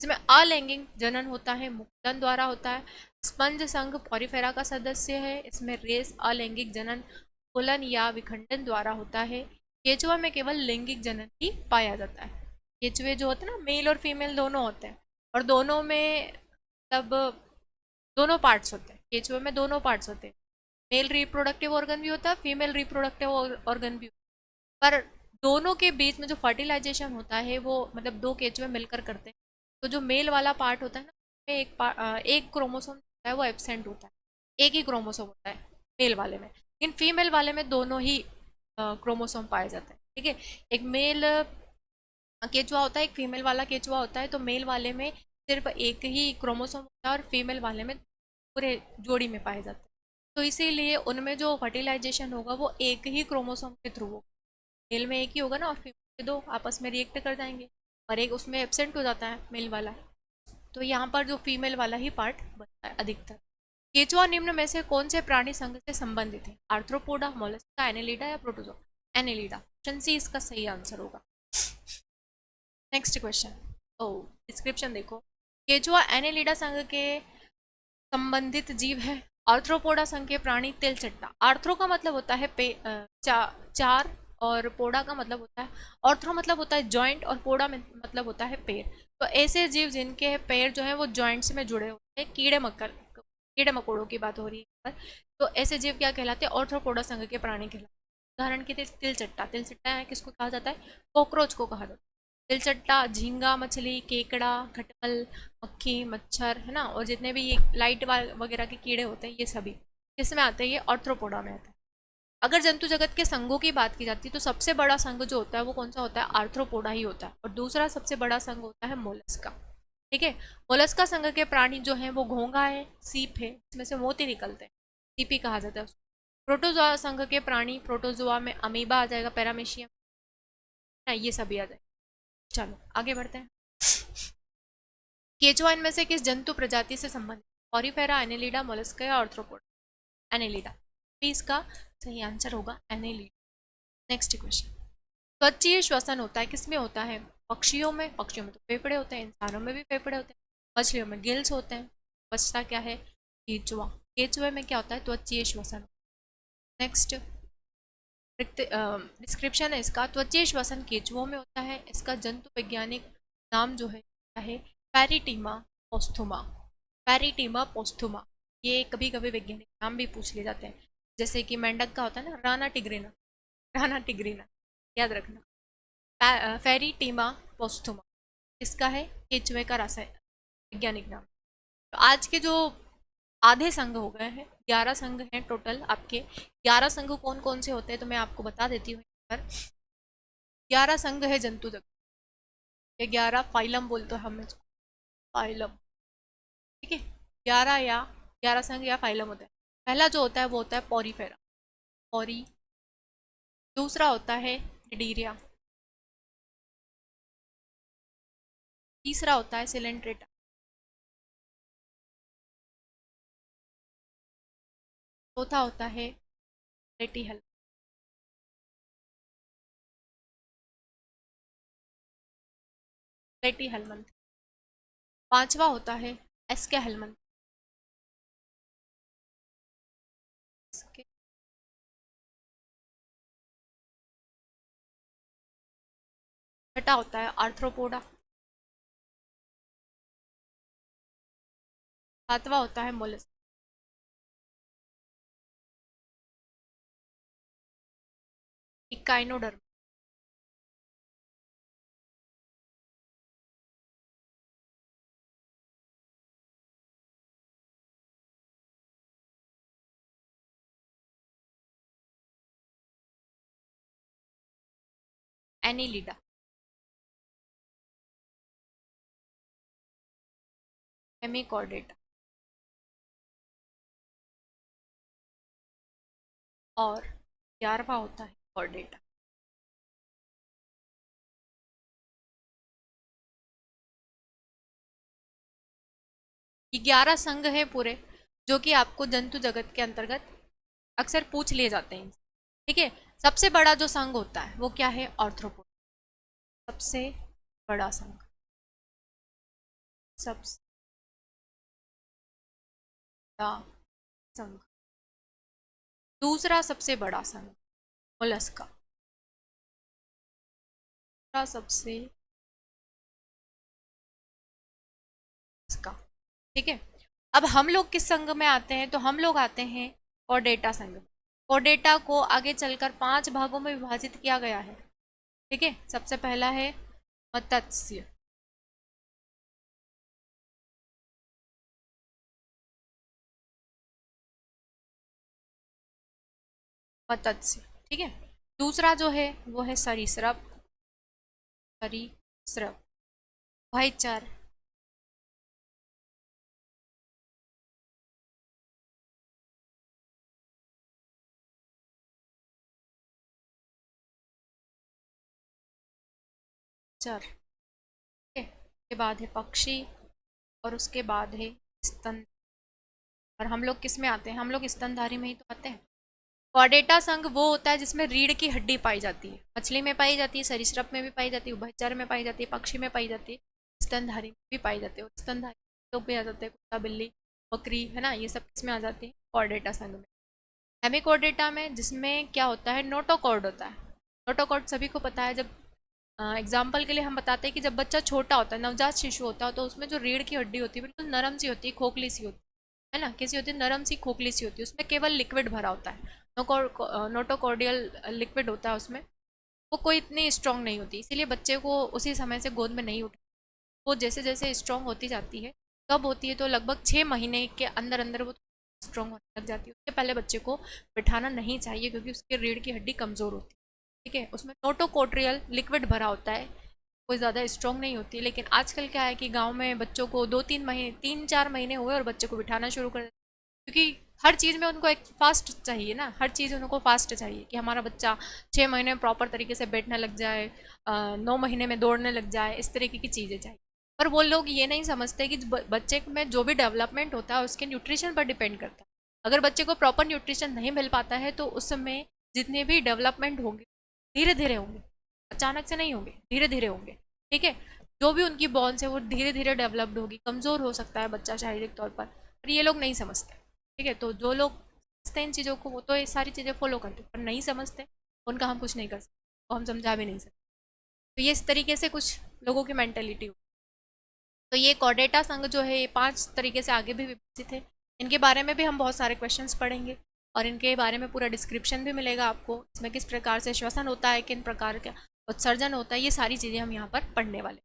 इसमें अलैंगिक जनन होता है, मुकुलन द्वारा होता है। स्पंज संघ पॉरीफेरा का सदस्य है, इसमें रेस अलैंगिक जनन कुलन या विखंडन द्वारा होता है। केचुआ में केवल लैंगिक जनन ही पाया जाता है। केचुए जो होते हैं ना, मेल और फीमेल दोनों होते हैं, और दोनों में मतलब दोनों पार्ट्स होते हैं, केचुए में दोनों पार्ट्स होते हैं, मेल रिप्रोडक्टिव ऑर्गन भी होता है, फीमेल रिप्रोडक्टिव ऑर्गन भी होता है। पर दोनों के बीच में जो फर्टिलाइजेशन होता है वो मतलब दो केचुए मिलकर करते हैं। तो जो मेल वाला पार्ट होता है ना, उसमें एक क्रोमोसोम होता है वो एब्सेंट होता है, एक ही क्रोमोसोम होता है मेल वाले में, लेकिन फीमेल वाले में दोनों ही क्रोमोसोम पाए जाते हैं। ठीक है, एक मेल केचुआ होता है, एक फीमेल वाला केचुआ होता है, तो मेल वाले में सिर्फ एक ही क्रोमोसोम होता है और फीमेल वाले में पूरे जोड़ी में पाए जाते हैं। तो इसीलिए उनमें जो फर्टिलाइजेशन होगा वो एक ही क्रोमोसोम के थ्रू होगा, मेल में एक ही होगा ना, और फीमेल के दो आपस में रिएक्ट कर जाएंगे, और एक उसमें एब्सेंट हो जाता है मेल वाला। तो यहाँ पर जो फीमेल वाला ही पार्ट बनता है अधिकतर। केचुआ निम्न में से कौन से प्राणी संघ से संबंधित है? आर्थ्रोपोडा, मोलस्का, एनेलिडा या प्रोटोजोआ? एनेलिडा, ऑप्शन सी इसका सही आंसर होगा। नेक्स्ट क्वेश्चन, ओ डिस्क्रिप्शन देखो। केचुआ एनेलिडा संघ के संबंधित जीव है। आर्थ्रोपोडा संघ के प्राणी तिलचट्टा। आर्थ्रो का मतलब होता है चार, और पोडा का मतलब होता है, ऑर्थ्रो मतलब होता है जॉइंट, और पोडा में मतलब होता है पैर। तो ऐसे जीव जिनके पैर जो है वो जॉइंट्स में जुड़े होते हैं, कीड़े मकोड़ों की बात हो रही है, तो ऐसे जीव क्या कहलाते हैं? ऑर्थ्रोपोडा संघ के प्राणी कहलाते हैं। उदाहरण के लिए तिलचट्टा, तिलचट्टा किसको कहा जाता है? कॉकरोच को कहा जाता है। तिलचट्टा झींगा मछली, केकड़ा, खटमल, मक्खी, मच्छर, है ना, और जितने भी ये लाइट वगैरह के कीड़े होते हैं ये सभी किसमें आते हैं? ये ऑर्थ्रोपोडा में आते हैं। अगर जंतु जगत के संघों की बात की जाती है तो सबसे बड़ा संघ जो होता है वो कौन सा होता है? आर्थ्रोपोडा ही होता है, और दूसरा सबसे बड़ा संघ होता है मोलस्का। ठीक है, मोलस्का संघ के प्राणी जो है वो घोंघा है, सीप है, इसमें से मोती निकलते हैं, सीपी कहा जाता है उसको। प्रोटोजोआ संघ के प्राणी, प्रोटोजोआ में अमीबा आ जाएगा, पैरामीशियम, ये सभी आ जाएगा। चलो आगे बढ़ते हैं। केचुआ इनमें से किस जंतु प्रजाति से संबंधित? ऑरिफेरा, एनेलिडा, मोलस्का या आर्थ्रोपोडा? एनेलिडा, इसका सही आंसर होगा एनेलिडा। नेक्स्ट क्वेश्चन, त्वचीय श्वसन होता है, किसमें होता है? पक्षियों में तो फेफड़े होते हैं, इंसानों में भी फेफड़े होते हैं, मछलियों में गिल्स होते हैं, बचता क्या है? केचुआ। केचुए में क्या होता है? त्वचीय श्वसन। नेक्स्ट डिस्क्रिप्शन है इसका, त्वचीय श्वसन केचुओं में होता है, इसका जंतु वैज्ञानिक नाम जो है पैरिटीमा पोस्थुमा। पैरिटीमा पोस्थुमा, ये कभी कभी वैज्ञानिक नाम भी पूछ लिए जाते हैं, जैसे कि मेंढक का होता है ना राना टिग्रिना, राना टिग्रिना, याद रखना। फेरिटीमा पोस्थुमा इसका है केचुए का रासायनिक वैज्ञानिक नाम। तो आज के जो आधे संघ हो गए हैं, 11 संघ हैं टोटल आपके। 11 संघ कौन कौन से होते हैं तो मैं आपको बता देती हूँ। 11 संघ है जंतु जगत, ये 11 फाइलम बोलते हैं हम इसको, फाइलम। ठीक है, 11 या 11 संघ या फाइलम होता है। पहला जो होता है वो होता है पॉरीफेरा, पॉरी। दूसरा होता है निडीरिया। तीसरा होता है सिलेंट्रेटा। चौथा होता है प्लेटीहेल्म। प्लेटीहेल्मंथ। पांचवा होता है एस्केहेल्मंथ। छठा होता है आर्थ्रोपोडा। सातवां होता है मोलस्क। इकाइनोडर्म। एनिलिडा। हेमिकॉर्डेटा। और 11वां होता है कॉर्डेटा। ये 11 संघ है पूरे, जो कि आपको जंतु जगत के अंतर्गत अक्सर पूछ लिए जाते हैं। ठीक है, सबसे बड़ा जो संघ होता है वो क्या है? ऑर्थ्रोपोडा। सबसे बड़ा संघ, सबसे बड़ा संघ। दूसरा सबसे बड़ा संघ मोलस्का। दूसरा सबसे इसका। ठीक है, अब हम लोग किस संघ में आते हैं, तो हम लोग आते हैं कॉर्डेटा संघ में। कॉर्डेटा को आगे चलकर 5 भागों में विभाजित किया गया है। ठीक है, सबसे पहला है मत्स्य। मत्स्य, ठीक है। दूसरा जो है वो है सरीसृप। सरीसृप, भाईचार, चर, ठीक है। उसके बाद है पक्षी और उसके बाद है स्तन। और हम लोग किस में आते हैं, हम लोग स्तनधारी में ही तो आते हैं। कॉर्डेटा संघ वो होता है जिसमें रीढ़ की हड्डी पाई जाती है। मछली में पाई जाती है, सरीसृप में भी पाई जाती है, उभयचर में पाई जाती है, पक्षी में पाई जाती है, स्तनधारी में भी पाई जाती है। और स्तनधारी लोग भी आ जाते हैं, कुत्ता, बिल्ली, बकरी, है ना, ये सब किसमें आ जाती है, कॉर्डेटा संघ में। हेमिकॉर्डेटा में जिसमें क्या होता है, नोटोकॉर्ड होता है। नोटोकॉर्ड सभी को पता है। जब एग्जाम्पल के लिए हम बताते हैं कि जब बच्चा छोटा होता है, नवजात शिशु होता है, तो उसमें जो रीढ़ की हड्डी होती है बिल्कुल नरम सी होती है, खोखली सी होती है ना, कैसी होती है, नरम सी खोखली सी होती है। उसमें केवल लिक्विड भरा होता है, नोटोकॉर्डियल लिक्विड होता है उसमें। वो कोई इतनी स्ट्रांग नहीं होती, इसीलिए बच्चे को उसी समय से गोद में नहीं उठा। वो जैसे जैसे स्ट्रांग होती जाती है, कब होती है, तो लगभग 6 महीने के अंदर अंदर वो स्ट्रांग होने लग जाती है। उसके पहले बच्चे को बिठाना नहीं चाहिए, क्योंकि उसके रीढ़ की हड्डी कमज़ोर होती है। ठीक है, उसमें नोटोकॉर्डियल लिक्विड भरा होता है, कोई ज़्यादा स्ट्रॉन्ग नहीं होती। लेकिन आजकल क्या है कि गांव में बच्चों को 2-3 महीने, 3-4 महीने हुए और बच्चे को बिठाना शुरू कर, क्योंकि हर चीज़ में उनको एक फास्ट चाहिए ना, हर चीज़ उनको फास्ट चाहिए कि हमारा बच्चा 6 महीने में प्रॉपर तरीके से बैठने लग जाए, 9 महीने में दौड़ने लग जाए, इस तरीके की चीज़ें चाहिए। पर वो लोग ये नहीं समझते कि बच्चे में जो भी डेवलपमेंट होता है उसके न्यूट्रिशन पर डिपेंड करता है। अगर बच्चे को प्रॉपर न्यूट्रिशन नहीं मिल पाता है तो उस समय जितने भी डेवलपमेंट होंगे धीरे धीरे होंगे, अचानक से नहीं होंगे, धीरे धीरे होंगे। ठीक है, जो भी उनकी बॉन्स है वो धीरे धीरे डेवलप्ड होगी, कमज़ोर हो सकता है बच्चा शारीरिक तौर पर ये लोग नहीं समझते। ठीक है, तो जो लोग समझते हैं इन चीज़ों को वो तो ये सारी चीज़ें फॉलो करते हैं, पर नहीं समझते उनका हम कुछ नहीं कर सकते, वो हम समझा भी नहीं सकते। तो ये इस तरीके से कुछ लोगों की मैंटेलिटी हो। तो ये कॉर्डेटा संघ जो है ये 5 तरीके से आगे भी विभाजित है। इनके बारे में भी हम बहुत सारे क्वेश्चंस पढ़ेंगे और इनके बारे में पूरा डिस्क्रिप्शन भी मिलेगा आपको। इसमें किस प्रकार से श्वसन होता है, किन प्रकार का उत्सर्जन होता है, ये सारी चीज़ें हम यहाँ पर पढ़ने वाले।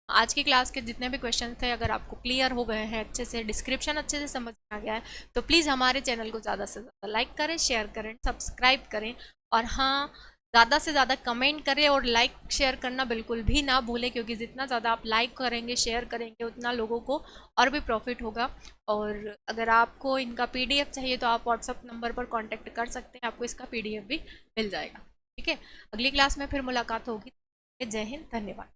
आज की क्लास के जितने भी क्वेश्चन थे, अगर आपको क्लियर हो गए हैं, अच्छे से डिस्क्रिप्शन अच्छे से समझ में आ गया है, तो प्लीज़ हमारे चैनल को ज़्यादा से ज़्यादा लाइक करें, शेयर करें, सब्सक्राइब करें। और हाँ, ज़्यादा से ज़्यादा कमेंट करें और लाइक शेयर करना बिल्कुल भी ना भूलें, क्योंकि जितना ज़्यादा आप लाइक करेंगे, शेयर करेंगे, उतना लोगों को और भी प्रॉफिट होगा। और अगर आपको इनका PDF चाहिए तो आप व्हाट्सअप नंबर पर कॉन्टैक्ट कर सकते हैं, आपको इसका PDF भी मिल जाएगा। ठीक है, अगली क्लास में फिर मुलाकात होगी। जय हिंद, धन्यवाद।